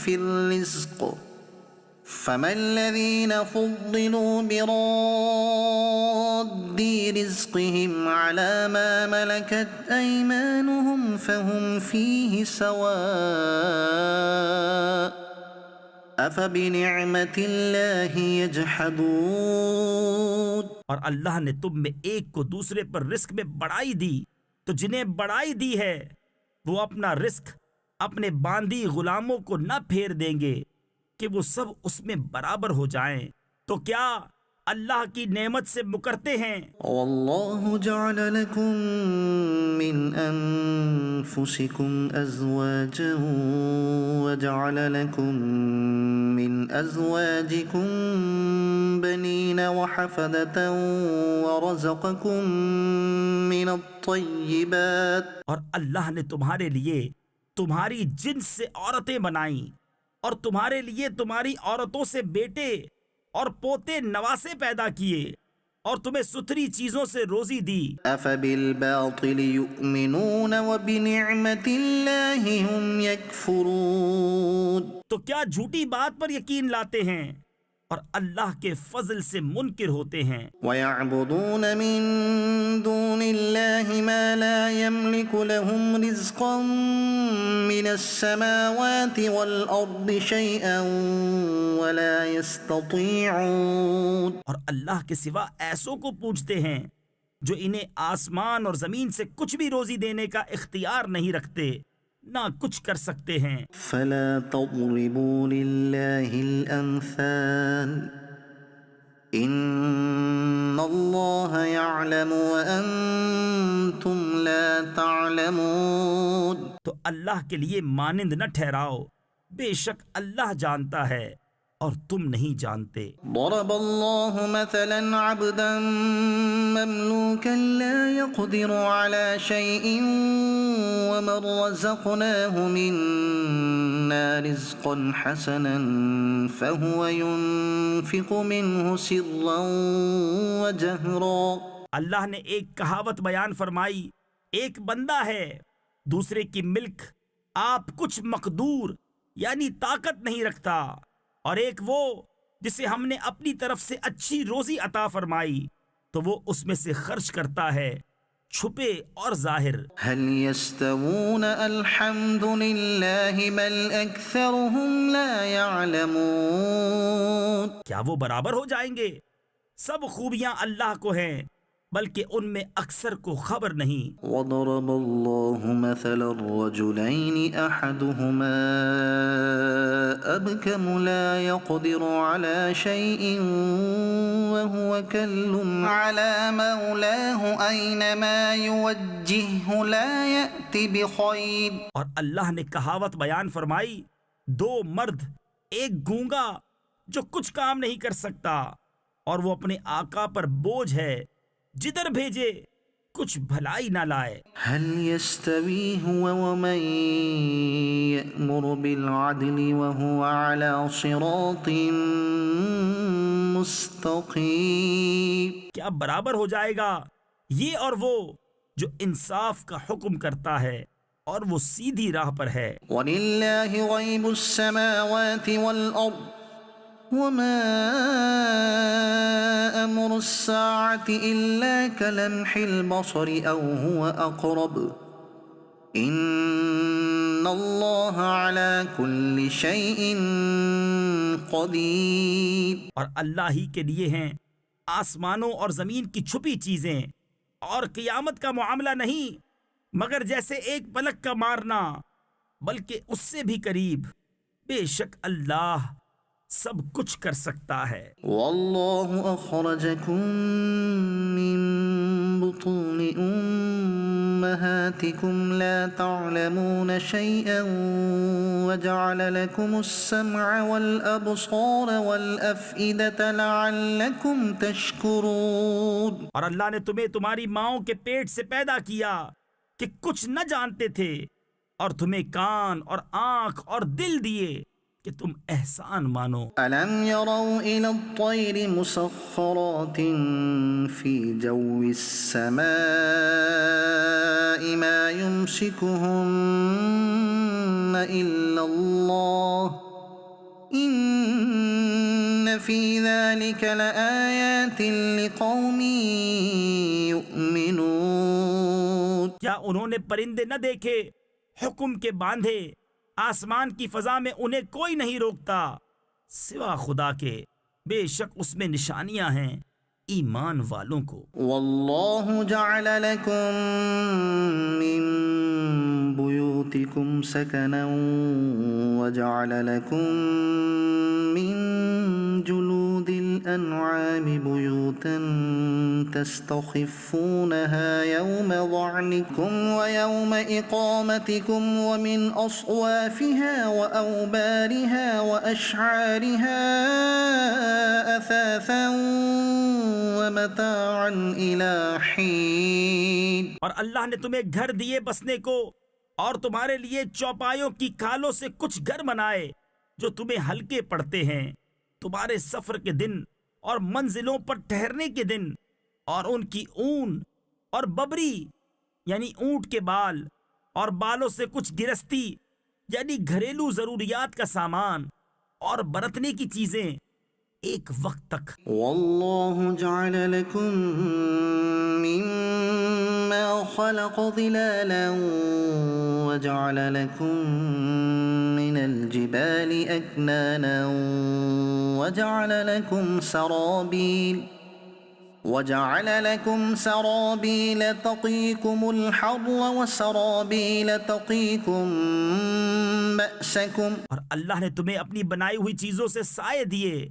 في الرزق فما الذين فضلوا براد رزقهم على ما ملكت أيمانهم فهم فيه سواء أفبنعمة الله يجحدون۔ اور اللہ نے تم میں ایک کو دوسرے پر رزق میں بڑائی دی، تو جنہیں بڑائی دی ہے وہ اپنا رزق اپنے باندی غلاموں کو نہ پھیر دیں گے کہ وہ سب اس میں برابر ہو جائیں، تو کیا اللہ کی نعمت سے مکرتے ہیں؟ والله جعل لكم من أنفسكم أزواجا وجعل لكم من أزواجكم بنين وحفدة ورزقكم من الطيبات۔ اور اللہ نے تمہارے لیے تمہاری جنس سے عورتیں بنائیں اور تمہارے لیے تمہاری عورتوں سے بیٹے اور پوتے نواسے پیدا کیے اور تمہیں ستھری چیزوں سے روزی دی۔ أفبالباطل يؤمنون وبنعمة الله هم يكفرون۔ تو کیا جھوٹی بات پر یقین لاتے ہیں اور اللہ کے فضل سے منکر ہوتے ہیں۔ ويعبدون من دون الله ما لا يملك لهم رزقا من السماوات والأرض شيئا ولا يستطيعون۔ اور اللہ کے سوا ایسوں کو پوجتے ہیں جو انہیں آسمان اور زمین سے کچھ بھی روزی دینے کا اختیار نہیں رکھتے، نہ کچھ کر سکتے ہیں۔ فلا تضربوا لله الأمثال إن الله يعلم وأنتم لا تعلمون۔ تو اللہ کے لیے مانند نہ ٹھہراؤ، بے شک اللہ جانتا ہے اور تم نہیں جانتے۔ ضرب الله مثلا عبدا مملوكا لا يقدر على شيء ومن رزقناه منا رزقا حسنا فهو ينفق منه سرا وجهرا۔ اللہ نے ایک کہاوت بیان فرمائی، ایک بندہ ہے دوسرے کی ملک آپ کچھ مقدور یعنی طاقت نہیں رکھتا، اور ایک وہ جسے ہم نے اپنی طرف سے اچھی روزی عطا فرمائی تو وہ اس میں سے خرچ کرتا ہے چھپے اور ظاہر۔ هل يستوون الحمد لله بل اكثرهم لا يعلمون۔ کیا وہ برابر ہو جائیں گے؟ سب خوبیاں اللہ کو ہیں بلکہ ان میں اکثر کو خبر نہیں۔ وضرب الله مثلا الرجلين أحدهما أبكم لا يقدر على شيء وهو كل على مولاه أينما يوجهه لا يأتي بخير۔ اور اللہ نے کہاوت بیان فرمائی، دو مرد، ایک گونگا جو کچھ کام نہیں کر سکتا اور وہ اپنے آقا پر بوجھ ہے، جدھر بھیجے کچھ بھلائی نہ لائے۔ هل يستوي هو ومن يأمر بالعدل وهو على صراط مستقيم؟ کیا برابر ہو جائے گا یہ اور وہ جو انصاف کا حکم کرتا ہے اور وہ سیدھی راہ پر ہے۔ وَلِلَّهِ غَيْبُ السَّمَاوَاتِ وَالْأَرْضِ وَمَا أَمْرُ السَّاعَةِ إِلَّا كَلَمْحِ الْبَصَرِ أَوْ هُوَ أَقْرَبُ إِنَّ اللَّهَ عَلَى كُلِّ شَيْءٍ قَدِيرٌ۔ اور اللہ ہی کے لیے ہیں آسمانوں اور زمین کی چھپی چیزیں، اور قیامت کا معاملہ نہیں مگر جیسے ایک پلک کا مارنا، بلکہ اس سے بھی قریب۔ بے شک اللہ سب کچھ کر سکتا ہے۔ واللہ اخرجکم من بطون امہاتکم لا تعلمون شیئا وجعل لکم السمع والابصار والافئدة لعلکم تشکرون۔ اور اللہ نے تمہیں تمہاری ماؤں کے پیٹ سے پیدا کیا کہ کچھ نہ جانتے تھے، اور تمہیں کان اور آنکھ اور دل دیے کہ تم احسان مانو۔ أَلَمْ يَرَوْا إِلَى الطَّيْرِ مُسَخَّرَاتٍ فِي جَوِّ السَّمَاءِ مَا يُمْسِكُهُنَّ إِلَّا اللَّهُ إِنَّ فِي ذَلِكَ لَآيَاتٍ لِقَوْمٍ يُؤْمِنُونَ۔ کیا انہوں نے پرندے نہ دیکھے حکم کے باندھے؟ آسمان کی فضا میں انہیں کوئی نہیں روکتا سوا خدا کے، بے شک اس میں نشانیاں ہیں ایمان والوں کو۔ واللہ جعل لکم من بیوتکم سکنا وجعل لکم من جلود الانعام بیوتا تستخفونها يوم ظعنکم ويوم اقامتکم ومن اصوافها واوبارها واشعارها اثاثا ومتاعا الى حین۔ اور اللہ نے تمہیں گھر دیے بسنے کو، اور تمہارے لیے چوپایوں کی کھالوں سے کچھ گھر بنائے جو تمہیں ہلکے پڑتے ہیں، تمہارے سفر کے دن اور منزلوں پر ٹھہرنے کے دن، اور ان کی اون اور ببری یعنی اونٹ کے بال اور بالوں سے کچھ گرستی یعنی گھریلو ضروریات کا سامان اور برتنے کی چیزیں ایک وقت تک۔ واللہ جعل لکم مما خلق ظلالا وجعل لکم من الجبال اکنانا وجعل لكم سرابيل تقيكم الحر وسرابيل تقيكم بأسكم۔ اور اللہ نے تمہیں اپنی بنائی ہوئی چیزوں سے سائے دیے،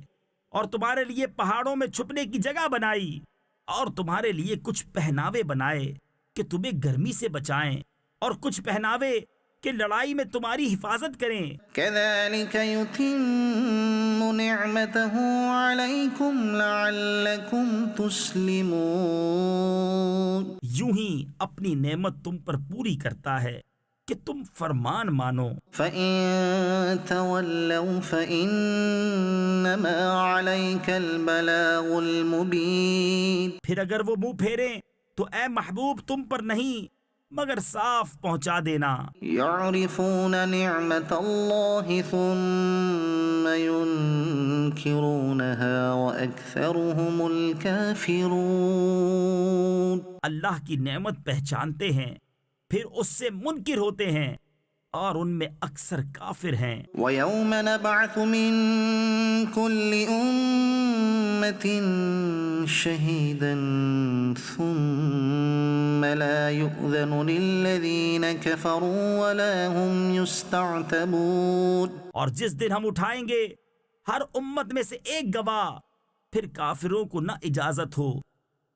اور تمہارے لیے پہاڑوں میں چھپنے کی جگہ بنائی، اور تمہارے لیے کچھ پہناوے بنائے کہ تمہیں گرمی سے بچائیں، اور کچھ پہناوے کہ لڑائی میں تمہاری حفاظت کریں۔ كذلك يتم نعمته عليكم لعلكم تسلمون۔ یوں ہی اپنی نعمت تم پر پوری کرتا ہے کہ تم فرمان مانو۔ فَإِن تَوَلَّوْا فَإِنَّمَا عَلَيْكَ الْبَلَاغُ الْمُبِينُ۔ پھر اگر وہ منہ پھیریں تو اے محبوب تم پر نہیں مگر صاف پہنچا دینا۔ يعرفون نعمت اللہ ثم ينکرونها وأكثرهم الكافرون۔ اللہ کی نعمت پہچانتے ہیں پھر اس سے منکر ہوتے ہیں، اور ان میں اکثر کافر ہیں۔ وَيَوْمَ نَبْعَثُ مِن كُلِّ أُمَّةٍ شَهِيدًا ثُمَّ لَا يُؤْذَنُ لِلَّذِينَ كَفَرُوا وَلَا هُمْ يُسْتَعْتَبُونَ۔ اور جس دن ہم اٹھائیں گے ہر امت میں سے ایک گواہ، پھر کافروں کو نہ اجازت ہو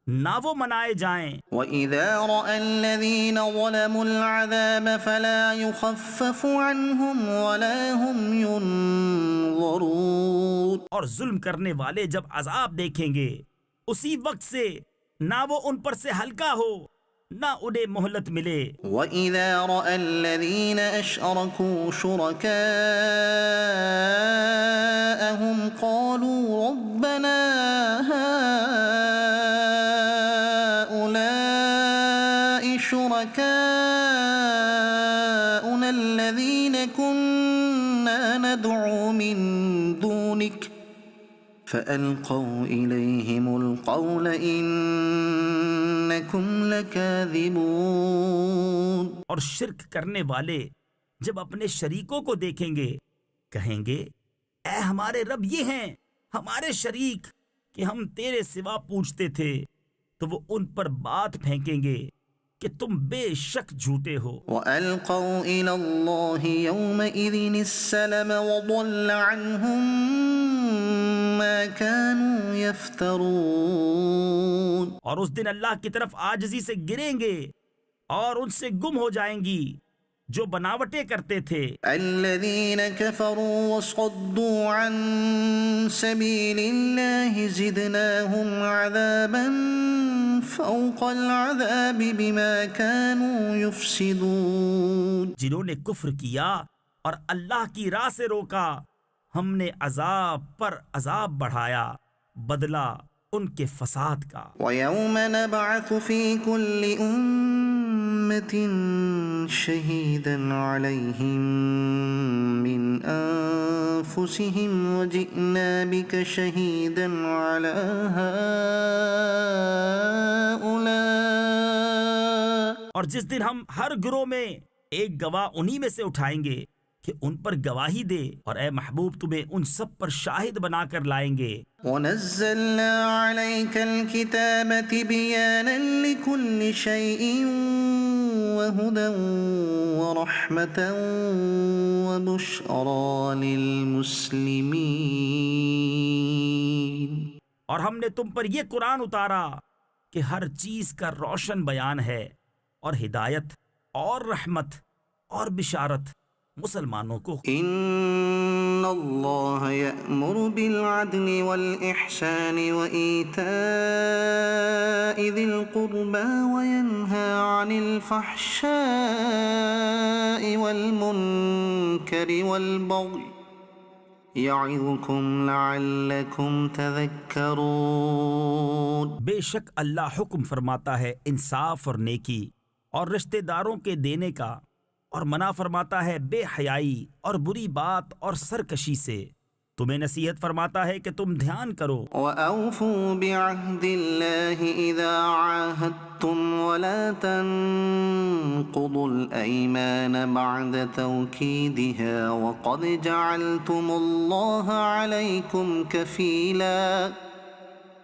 نہ وہ منائے جائیں۔ وَإِذَا رَأَى الَّذِينَ ظَلَمُوا الْعَذَابَ فَلَا يُخَفَّفُ عَنْهُمْ وَلَا هُمْ يُنظَرُونَ۔ اور ظلم کرنے والے جب عذاب دیکھیں گے اسی وقت سے نہ وہ ان پر سے ہلکا ہو نہ انہیں مہلت ملے۔ وَإِذَا رَأَى الَّذِينَ أَشْرَكُوا شُرَكَاءَهُمْ قَالُوا رَبَّنَا هَؤُلَاءِ شُرَكَاؤُنَا الَّذِينَ كُنَّا نَدْعُو مِن دُونِكَ فَأَلْقَوْا إِلَيْهِمُ الْقَوْلَ إِنَّكُمْ لَكَاذِبُونَ۔ اور شرک کرنے والے جب اپنے شریکوں کو دیکھیں گے کہیں گے اے ہمارے رب یہ ہیں ہمارے شریک کہ ہم تیرے سوا پوچھتے تھے، تو وہ ان پر بات پھینکیں گے کہ تم بے شک جھوٹے ہو۔ وَأَلْقَوْا إِلَى اللَّهِ يَوْمَئِذٍ السَّلَمَ وَضَلَّ عَنْهُمْ مَا كَانُوا يَفْتَرُونَ۔ اور اس دن اللہ کی طرف عاجزی سے گریں گے اور ان سے گم ہو جائیں گی جو بناوٹیں کرتے تھے۔ الَّذِينَ كَفَرُوا وَصَدُّوا عَن سَبِيلِ اللَّهِ زِدْنَاهُمْ عَذَابًا فَوْقَ الْعَذَابِ بِمَا كَانُوا يُفْسِدُونَ۔ جنہوں نے کفر کیا اور اللہ کی راہ سے روکا ہم نے عذاب پر عذاب بڑھایا بدلہ ان کے فساد کا۔ وَيَوْمَ نَبْعَثُ فِي كُلِّ أُمَّةٍ شَهِيدًا عَلَيْهِمْ مِنْ أَنفُسِهِمْ وَجِئْنَا بِكَ شَهِيدًا عَلَى هَؤُلَاءِ۔ اور جس دن ہم ہر گروہ میں ایک گواہ انہی میں سے اٹھائیں گے کہ ان پر گواہی دے، اور اے محبوب تمہیں ان سب پر شاہد بنا کر لائیں گے۔ وَنَزَّلْنَا عَلَيْكَ الْكِتَابَ تِبْيَانًا لِكُلِّ شَيْءٍ وَهُدًى وَرَحْمَةً وَبُشْرَى لِلْمُسْلِمِينَ۔ اور ہم نے تم پر یہ قرآن اتارا کہ ہر چیز کا روشن بیان ہے اور ہدایت اور رحمت اور بشارت مسلمانوں کو۔ إِنَّ اللَّهَ يَأْمُرُ بِالْعَدْلِ وَالْإِحْسَانِ وَإِيتَاءِ ذِي الْقُرْبَى وَيَنْهَى عَنِ الْفَحْشَاءِ وَالْمُنكَرِ وَالْبَغْيِ يَعِظُكُمْ لَعَلَّكُمْ تَذَكَّرُونَ۔ بے شک اللہ حکم فرماتا ہے انصاف اور نیکی اور رشتہ داروں کے دینے کا، اور منع فرماتا ہے بے حیائی اور بری بات اور سرکشی سے، تمہیں نصیحت فرماتا ہے کہ تم دھیان کرو۔ وَأَوْفُوا بِعَهْدِ اللَّهِ إِذَا عَاهَدتُّمْ وَلَا تَنقُضُوا الْأَيْمَانَ بَعْدَ تَوْكِيدِهَا وَقَدْ جَعَلْتُمُ اللَّهَ عَلَيْكُمْ كَفِيلًا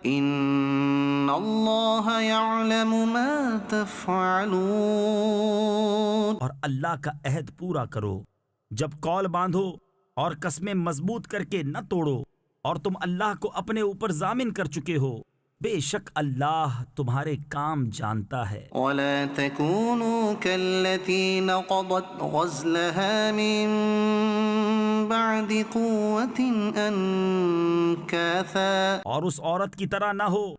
إِنَّ اللَّهَ يَعْلَمُ مَا تَفْعَلُونَ۔ اور اللہ کا عہد پورا کرو جب قول باندھو، اور قسمیں مضبوط کر کے نہ توڑو، اور تم اللہ کو اپنے اوپر ضامن کر چکے ہو، بے شک اللہ تمہارے کام جانتا ہے۔ وَلَا تَكُونُوا كَالَّتِي نَقَضَتْ غَزْلَهَا مِن بَعْدِ قُوَّةٍ أَنكَاثًا۔ اور اس عورت کی طرح نہ ہو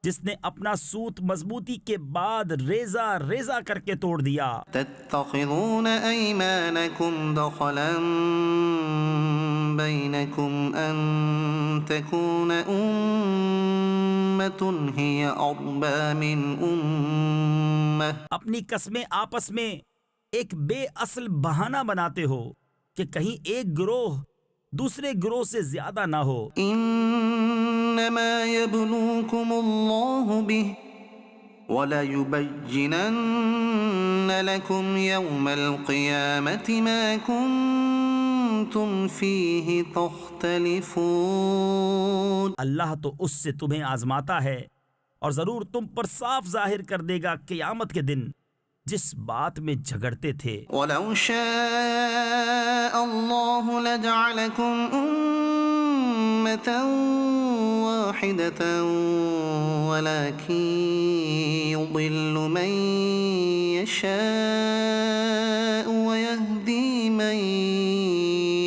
جس نے اپنا سوت مضبوطی کے بعد ریزہ ریزہ کر کے توڑ دیا۔ تَتَّخِذُونَ أَيْمَانَكُمْ دَخَلًا بَيْنَكُمْ أَن تَكُونَ أُمَّةٌ هِيَ أَرْبَى مِنْ أُمَّةٍ۔ اپنی قسمیں آپس میں ایک بے اصل بہانہ بناتے ہو کہ کہیں ایک گروہ دوسرے گروہ سے زیادہ نہ ہو۔ إِنَّمَا يَبْلُوكُمُ اللَّهُ بِهِ وَلَيُبَيِّنَنَّ لكم يوم القيامة ما كنتم فيه تختلفون. اللہ تو اس سے تمہیں آزماتا ہے اور ضرور تم پر صاف ظاہر کر دے گا قیامت کے دن جس بات میں جھگڑتے تھے. ولو شاء الله لجعلكم أمة واحدة ولكن يضل من يشاء ويهدي من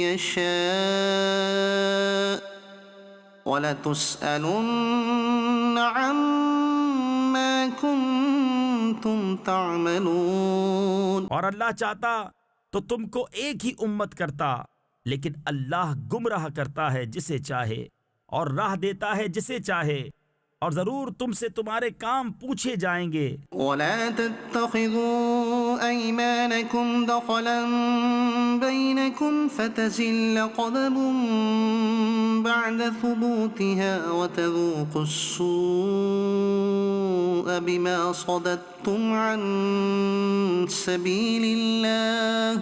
يشاء وَلَتُسْأَلُنَّ عَمَّا كُنتُمْ تَعْمَلُونَ. اور اللہ چاہتا تو تم کو ایک ہی امت کرتا، لیکن اللہ گمراہ کرتا ہے جسے چاہے اور راہ دیتا ہے جسے چاہے، اور ضرور تم سے تمہارے کام پوچھے جائیں گے. وَلَا تَتَّخِذُوا أَيْمَانَكُمْ دَخَلًا بَيْنَكُمْ فَتَزِلَّ قَدَمٌ بَعْدَ ثُبُوتِهَا وَتَذُوقُوا السُّوءَ بِمَا صَدَدتُّمْ عَن سَبِيلِ اللَّهِ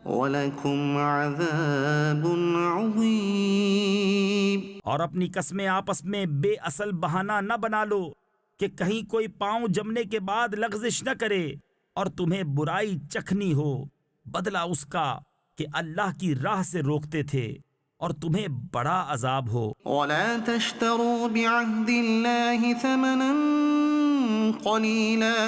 وَلَكُمْ عَذَابٌ عَظِيمٌ. اور اپنی قسمیں آپس میں بے اصل بہانہ نہ بنا لو کہ کہیں کوئی پاؤں جمنے کے بعد لغزش نہ کرے اور تمہیں برائی چکھنی ہو، بدلہ اس کا کہ اللہ کی راہ سے روکتے تھے اور تمہیں بڑا عذاب ہو. وَلَا تَشْتَرُوا بِعَهْدِ اللَّهِ ثَمَنًا قَلِيلًا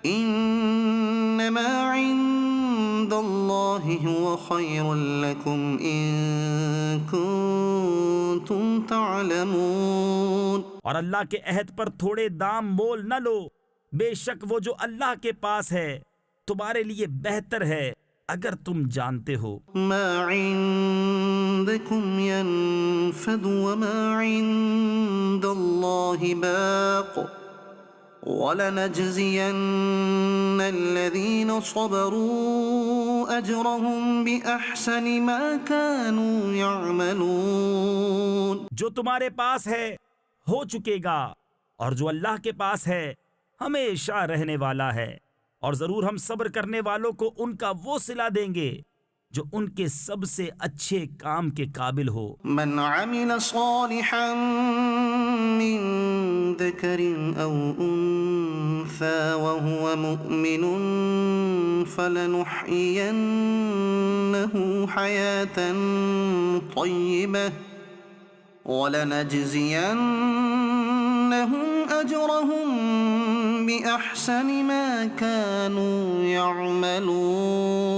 إِنَّمَا عِندَ اللَّهِ هُوَ خَيْرٌ لَكُمْ إِن كُنتُمْ تعلمون. اور اللہ کے عہد پر تھوڑے دام مول نہ لو، بے شک وہ جو اللہ کے پاس ہے تمہارے لیے بہتر ہے اگر تم جانتے ہو. ما عندكم ينفد وما عند الله باق وَلَنَجْزِيَنَّ الَّذِينَ صَبَرُوا أَجْرَهُمْ بِأَحْسَنِ مَا كَانُوا يَعْمَلُونَ. جو تمہارے پاس ہے ہو چکے گا، اور جو اللہ کے پاس ہے ہمیشہ رہنے والا ہے، اور ضرور ہم صبر کرنے والوں کو ان کا وہ صلہ دیں گے جو ان کے سب سے اچھے کام کے قابل ہو. من عمل صالحا من ذكر أو أنثى وهو مؤمن فلنحيينه حياة طيبة ولنجزينهم أجرهم بأحسن ما كانوا يعملون.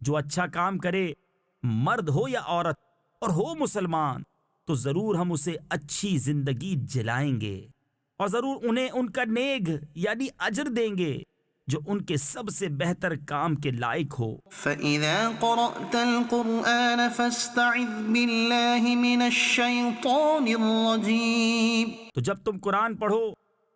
جو اچھا کام کرے، مرد ہو یا عورت اور ہو مسلمان، تو ضرور ہم اسے اچھی زندگی جلائیں گے، اور ضرور انہیں ان کا نیک یعنی اجر دیں گے جو ان کے سب سے بہتر کام کے لائق ہو. فَإِذَا قَرَأْتَ الْقُرْآنَ فَاسْتَعِذْ بِاللَّهِ مِنَ الشَّيْطَانِ الرَّجِيمِ. تو جب تم قرآن پڑھو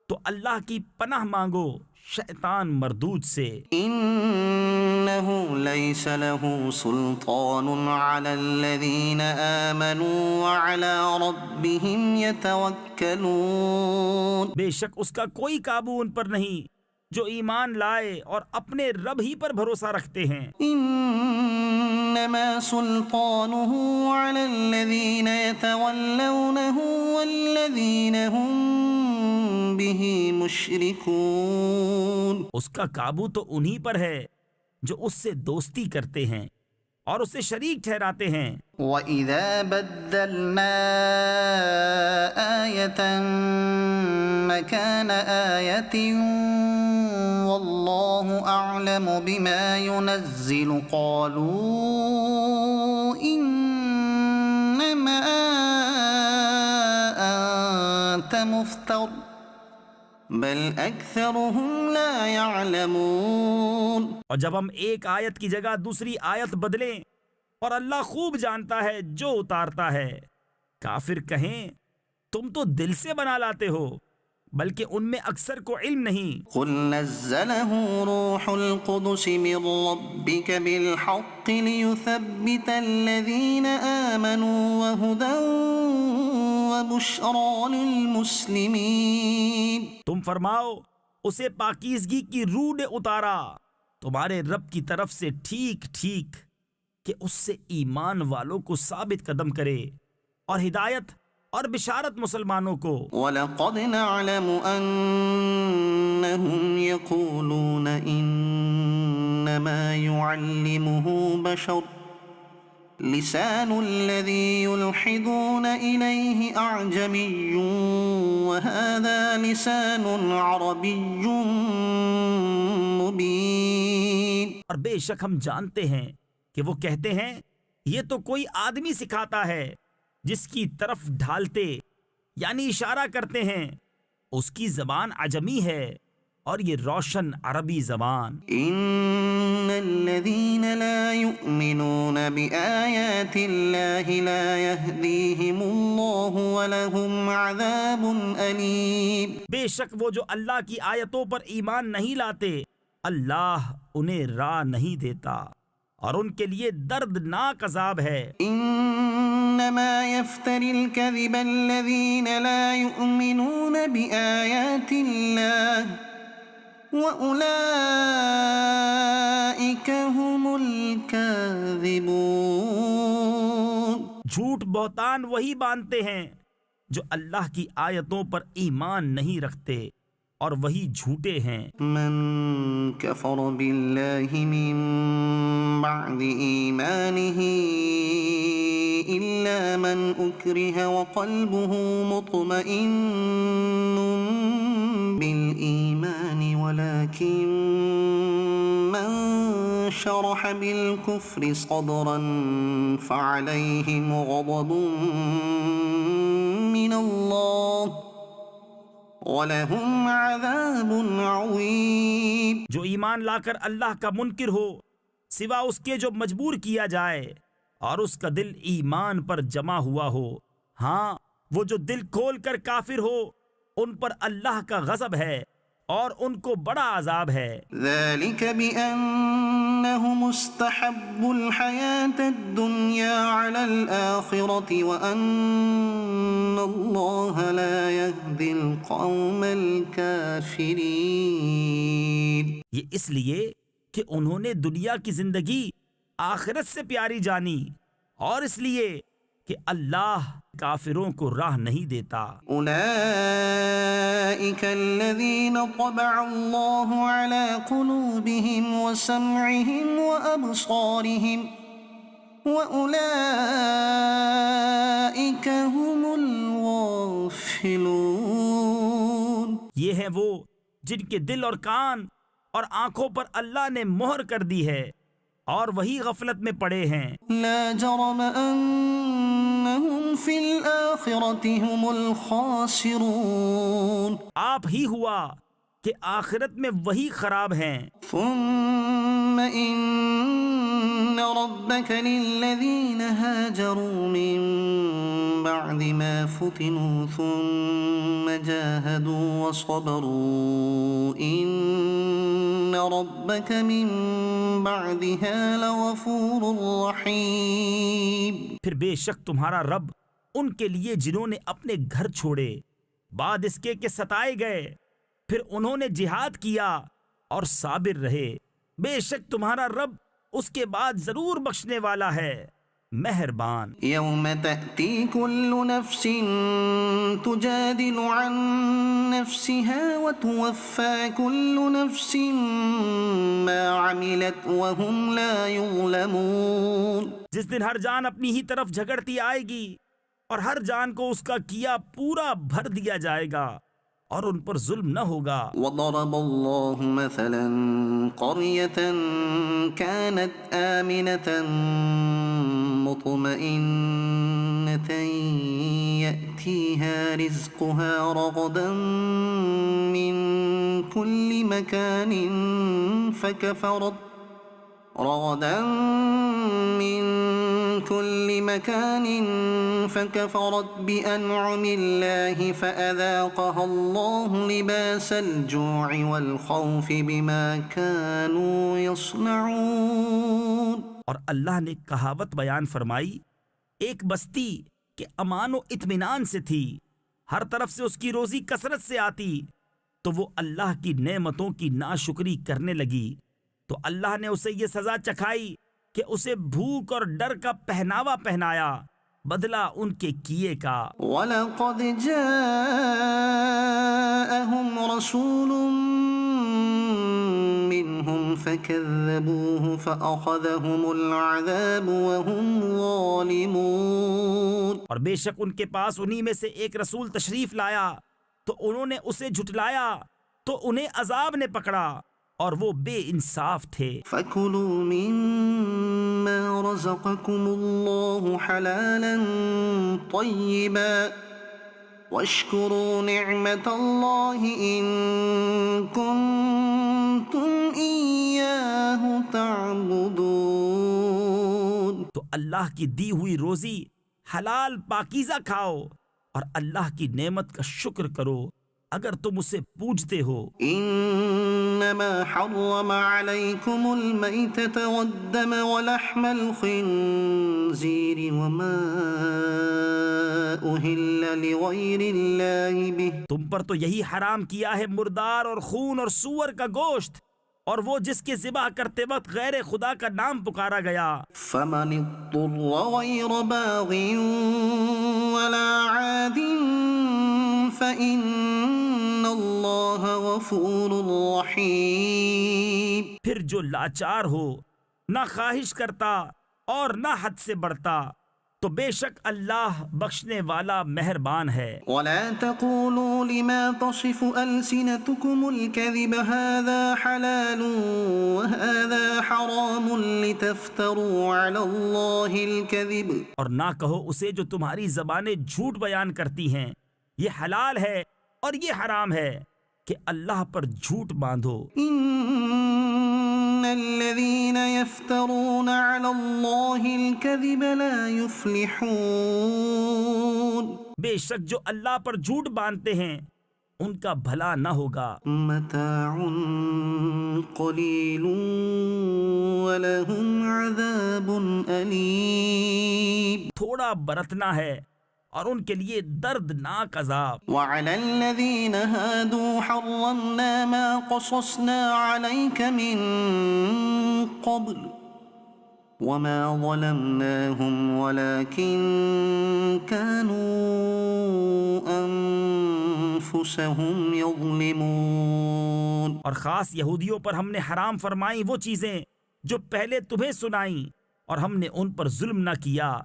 تو اللہ کی پناہ مانگو شیطان مردود سے. إِنَّهُ لَيْسَ لَهُ سُلْطَانٌ عَلَى الَّذِينَ آمَنُوا وَعَلَى رَبِّهِمْ يَتَوَكَّلُونَ. بے شک اس کا کوئی قابو ان پر نہیں جو ایمان لائے اور اپنے رب ہی پر بھروسہ رکھتے ہیں. إِنَّمَا سُلْطَانُهُ عَلَى الَّذِينَ يَتَوَلَّوْنَهُ وَالَّذِينَ هُمْ بِهِ مُشْرِكُونَ. اس کا قابو تو انہی پر ہے جو اس سے دوستی کرتے ہیں اور اسے شریک ٹھہراتے ہیں. وَإِذَا بَدَّلْنَا آيَةً مَكَانَ آيَةٍ وَاللَّهُ أَعْلَمُ بِمَا يُنَزِّلُ قَالُوا إِنَّمَا أَنْتَ مُفْتَرٍ بل اکثرهم لا يعلمون. اور جب ہم ایک آیت کی جگہ دوسری آیت بدلیں، اور اللہ خوب جانتا ہے جو اتارتا ہے، کافر کہیں تم تو دل سے بنا لاتے ہو، بلکہ ان میں اکثر کو علم نہیں. قل نزله روح القدس من ربك بالحق ليثبت الذين آمنوا وهدى وبشرى للمسلمين. تم فرماؤ اسے پاکیزگی کی روح نے اتارا تمہارے رب کی طرف سے ٹھیک ٹھیک کہ اس سے ایمان والوں کو ثابت قدم کرے اور ہدایت اور بشارت مسلمانوں کو۔ وَلَقَدْ نَعْلَمُ أَنَّهُمْ يَقُولُونَ إِنَّمَا يُعَلِّمُهُ بَشَرٌ لسان الذي يلحدون إليه أعجمي وهذا لسان عربي مبين۔ اور بے شک ہم جانتے ہیں کہ وہ کہتے ہیں یہ تو کوئی آدمی سکھاتا ہے جس کی طرف ڈھالتے یعنی اشارہ کرتے ہیں، اس کی زبان عجمی ہے اور یہ روشن عربی زبان۔ إن الذين لا يؤمنون بآيات الله لا يهديهم الله ولهم عذاب أليم۔ بے شک وہ جو اللہ کی آیتوں پر ایمان نہیں لاتے اللہ انہیں راہ نہیں دیتا اور ان کے لیے دردناک عذاب ہے۔ إنما يفتري الكذب الذين لا يؤمنون بآيات الله وَأُولَئِكَ هُمُ الْكَاذِبُونَ۔ جھوٹ بہتان وہی باندھتے ہیں جو اللہ کی آیتوں پر ایمان نہیں رکھتے اور وہی جھوٹے ہیں۔ من كفر بالله من بعد إيمانه إلا من أكره وقلبه مطمئن بالإيمان ولكن من شرح بالكفر صدرا فعليهم غضب من الله وَلَهُمْ عَذَابٌ عَظِيمٌ۔ جو ایمان لا کر اللہ کا منکر ہو سوا اس کے جو مجبور کیا جائے اور اس کا دل ایمان پر جمع ہوا ہو، ہاں وہ جو دل کھول کر کافر ہو ان پر اللہ کا غضب ہے اور ان کو بڑا عذاب ہے۔ ذَلِكَ بِأَنَّهُمُ اسْتَحَبُّوا الْحَيَاةَ الدُّنْيَا عَلَى الْآخِرَةِ وَأَنَّ اللَّهَ لَا يَهْدِي الْقَوْمَ الْكَافِرِينَ۔ یہ اس لیے کہ انہوں نے دنیا کی زندگی آخرت سے پیاری جانی اور اس لیے کہ اللہ کافروں کو راہ نہیں دیتا۔ أولئك الذين طبع الله على قلوبهم وسمعهم وأبصارهم وأولئك هم الغافلون۔ یہ ہیں وہ جن کے دل اور کان اور آنکھوں پر اللہ نے مہر کر دی ہے اور وہی غفلت میں پڑے ہیں۔ لا جرم أنهم في الآخرة هم الخاسرون۔ آپ ہی ہوا کہ آخرت میں وہی خراب ہیں۔ ثم إن ربك للذين هاجروا من بعد ما فتنوا ثم جاهدوا وصبروا إن ربك من بعدها لغفور رحيم۔ پھر بے شک تمہارا رب ان کے لیے جنہوں نے اپنے گھر چھوڑے بعد اس کے کہ ستائے گئے پھر انہوں نے جہاد کیا اور صابر رہے، بے شک تمہارا رب اس کے بعد ضرور بخشنے والا ہے، مہربان۔ يوم تأتي كل نفس تجادل عن نفسها وتوفى كل نفس ما عملت وهم لا يظلمون۔ جس دن ہر جان اپنی ہی طرف جھگڑتی آئے گی اور ہر جان کو اس کا کیا پورا بھر دیا جائے گا اور ان پر ظلم نہ ہوگا۔ وضرب الله مثلا قرية كانت آمنة مطمئنة يأتيها رزقها رغدا من كل مكان فكفرت بأنعم الله فأذاقها الله لباس الجوع والخوف بما كانوا يصنعون۔ اور اللہ نے کہاوت بیان فرمائی، ایک بستی کہ امان و اطمینان سے تھی، ہر طرف سے اس کی روزی کثرت سے آتی، تو وہ اللہ کی نعمتوں کی ناشکری کرنے لگی تو اللہ نے اسے یہ سزا چکھائی کہ اسے بھوک اور ڈر کا پہناوا پہنایا، بدلہ ان کے کیے کا۔ وَلَقَدْ جَاءَهُمْ رَسُولٌ مِّنْهُمْ فَكَذَّبُوهُ فَأَخَذَهُمُ الْعَذَابُ وَهُمْ ظَالِمُونَ۔ اور بے شک ان کے پاس انہی میں سے ایک رسول تشریف لایا تو انہوں نے اسے جھٹلایا تو انہیں عذاب نے پکڑا اور وہ بے انصاف تھے۔ فَكُلُوا مِمَّا رَزَقَكُمُ اللَّهُ حَلَالًا طَيِّبًا وَاشْكُرُوا نِعْمَةَ اللَّهِ إِن كُنتُمْ إِيَّاهُ تَعْبُدُونَ۔ تو اللہ کی دی ہوئی روزی حلال پاکیزہ کھاؤ اور اللہ کی نعمت کا شکر کرو اگر تم اسے پوجتے ہو۔ إنما حرم عليكم الميتة والدم ولحم الخنزير وما أهل لغير الله به۔ تم پر تو یہی حرام کیا ہے مردار اور خون اور سور کا گوشت اور وہ جس کے ذبح کرتے وقت غیر خدا کا نام پکارا گیا۔ فمن اضطر غير باغ ولا عاد فإن الله غفور رحيم۔ پھر جو لاچار ہو، نہ خواہش کرتا اور نہ حد سے بڑھتا، تو بے شک اللہ بخشنے والا مہربان ہے۔ ولا تقولوا لما تصف ألسنتكم الكذب هذا حلال وهذا حرام لتفتروا على الله الكذب۔ اور نہ کہو اسے جو تمہاری زبانیں جھوٹ بیان کرتی ہیں، یہ حلال ہے اور یہ حرام ہے کہ اللہ پر جھوٹ باندھو۔ إن الذين يفترون على الله الكذب لا يفلحون۔ بے شک جو اللہ پر جھوٹ باندھتے ہیں ان کا بھلا نہ ہوگا۔ متاع قليل ولهم عذاب أليم۔ تھوڑا برتنا ہے اور ان کے لیے دردناک عذاب۔ وعلى الذين هادوا حرمنا ما قصصنا عليك من قبل وما ظلمناهم ولكن كانوا أنفسهم يظلمون۔ اور خاص یہودیوں پر ہم نے حرام فرمائی وہ چیزیں جو پہلے تمہیں سنائیں اور ہم نے ان پر ظلم نہ کیا،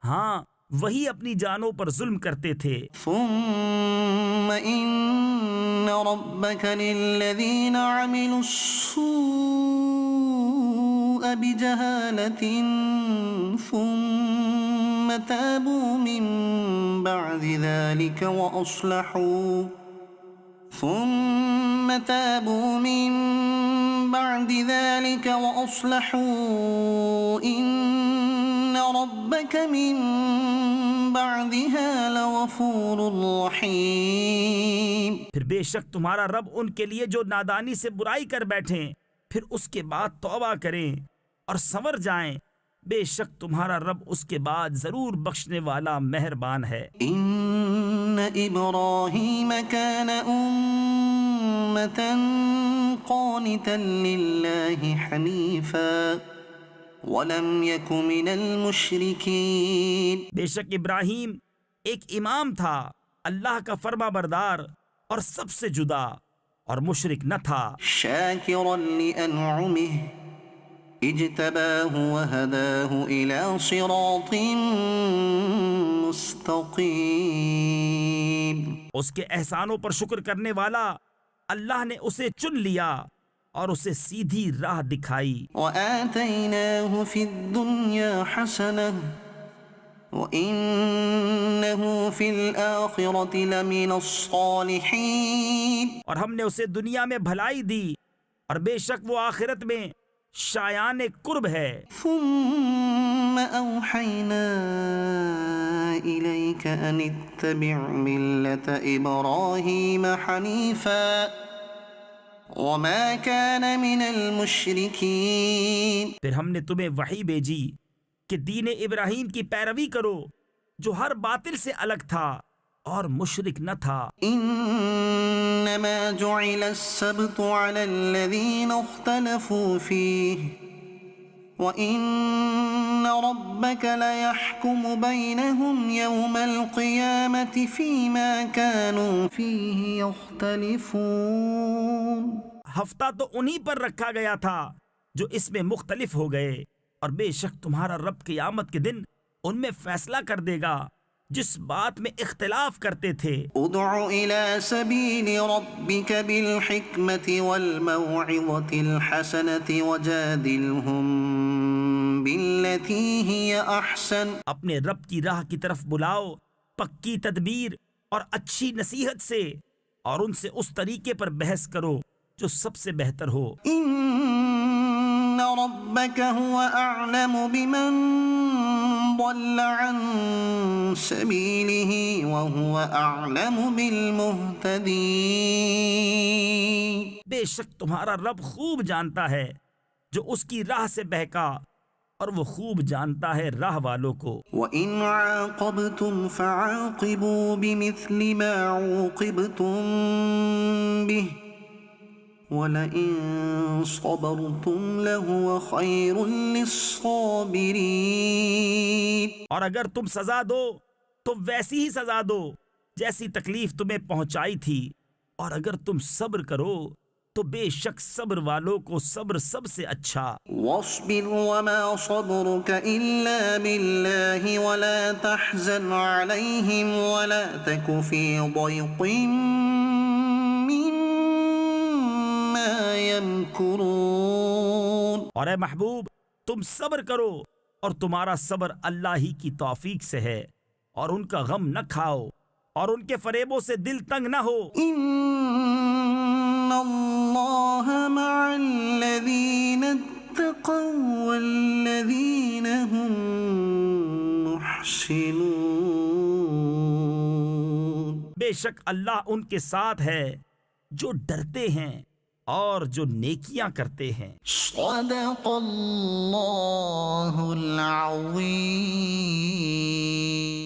ہاں وہی اپنی جانوں پر ظلم کرتے تھے۔ ثم إن ربك للذين عملوا السوء بجهالة ثم تابوا من بعد ذلك وأصلحوا إن ربك من بعدها لغفور رحيم۔ پھر بے شک تمہارا رب ان کے لیے جو نادانی سے برائی کر بیٹھیں پھر اس کے بعد توبہ کریں اور سنور جائیں، بے شک تمہارا رب اس کے بعد ضرور بخشنے والا مہربان ہے۔ إن إبراهيم كان أمة قانتا لله حنيفا ولم يك من المشركين۔ بے شک ابراہیم ایک امام تھا، اللہ کا فرما بردار اور سب سے جدا اور مشرک نہ تھا۔ شاكرا لأنعمه اجتباه وهداه إلى صراط مستقيم۔ اس کے احسانوں پر شکر کرنے والا اللہ نے اسے چن لیا اور اسے سیدھی راہ دکھائی۔ وآتيناه في الدنيا حسنة وإنه في الآخرة لمن الصالحين۔ اور ہم نے اسے دنیا میں بھلائی دی اور بے شک وہ آخرت میں شایان قرب ہے۔ ثم أوحينا إليك أن اتبع ملة إبراهيم حنيفا وما كان من المشركين۔ پھر ہم نے تمہیں وحی بھیجی کہ دین ابراہیم کی پیروی کرو جو ہر باطل سے الگ تھا اور مشرک نہ تھا۔ انما جعل السبت على الذين اختلفوا فيه وان ربك ليحكم بينهم يوم القيامة فيما كانوا فيه يختلفون۔ ہفتہ تو انہی پر رکھا گیا تھا جو اس میں مختلف ہو گئے، اور بے شک تمہارا رب قیامت کے دن ان میں فیصلہ کر دے گا جس بات میں اختلاف کرتے تھے۔ ادع الى سبيل ربك بالحكمة والموعظة الحسنة وجادلهم بالتي هي احسن۔ اپنے رب کی راہ کی طرف بلاؤ پکی تدبیر اور اچھی نصیحت سے، اور ان سے اس طریقے پر بحث کرو جو سب سے بہتر ہو۔ ان ربك هو اعلم بمن ضل عن سبيله وهو اعلم بالمهتدين۔ بے شک تمہارا رب خوب جانتا ہے جو اس کی راہ سے بہکا، اور وہ خوب جانتا ہے راہ والوں کو۔ وَإِنْ عَاقَبْتُمْ فَعَاقِبُوا بِمِثْلِ مَا عُوقِبْتُمْ بِهِ وَلَئِن صَبَرْتُمْ لَهُوَ خَيْرٌ لِلصَّابِرِينَ۔ اور اگر تم سزا دو تو ویسی ہی سزا دو جیسی تکلیف تمہیں پہنچائی تھی، اور اگر تم صبر کرو تو بے شک صبر والوں کو صبر سب سے اچھا۔ وَاصْبِرْ وَمَا صَبْرُكَ إِلَّا بِاللَّهِ وَلَا تَحْزَنْ عَلَيْهِمْ وَلَا تَكُ فِي ضَيْقٍ مِّمَّا يَمْكُرُونَ۔ اور اے محبوب تم صبر کرو، اور تمہارا صبر اللہ ہی کی توفیق سے ہے، اور ان کا غم نہ کھاؤ، اور ان کے فریبوں سے دل تنگ نہ ہو۔ ان اللہ مع الذین اتقوا والذین هم محسنون۔ بے شک اللہ ان کے ساتھ ہے جو ڈرتے ہیں اور جو نیکیاں کرتے ہیں۔ صدق اللہ العظیم۔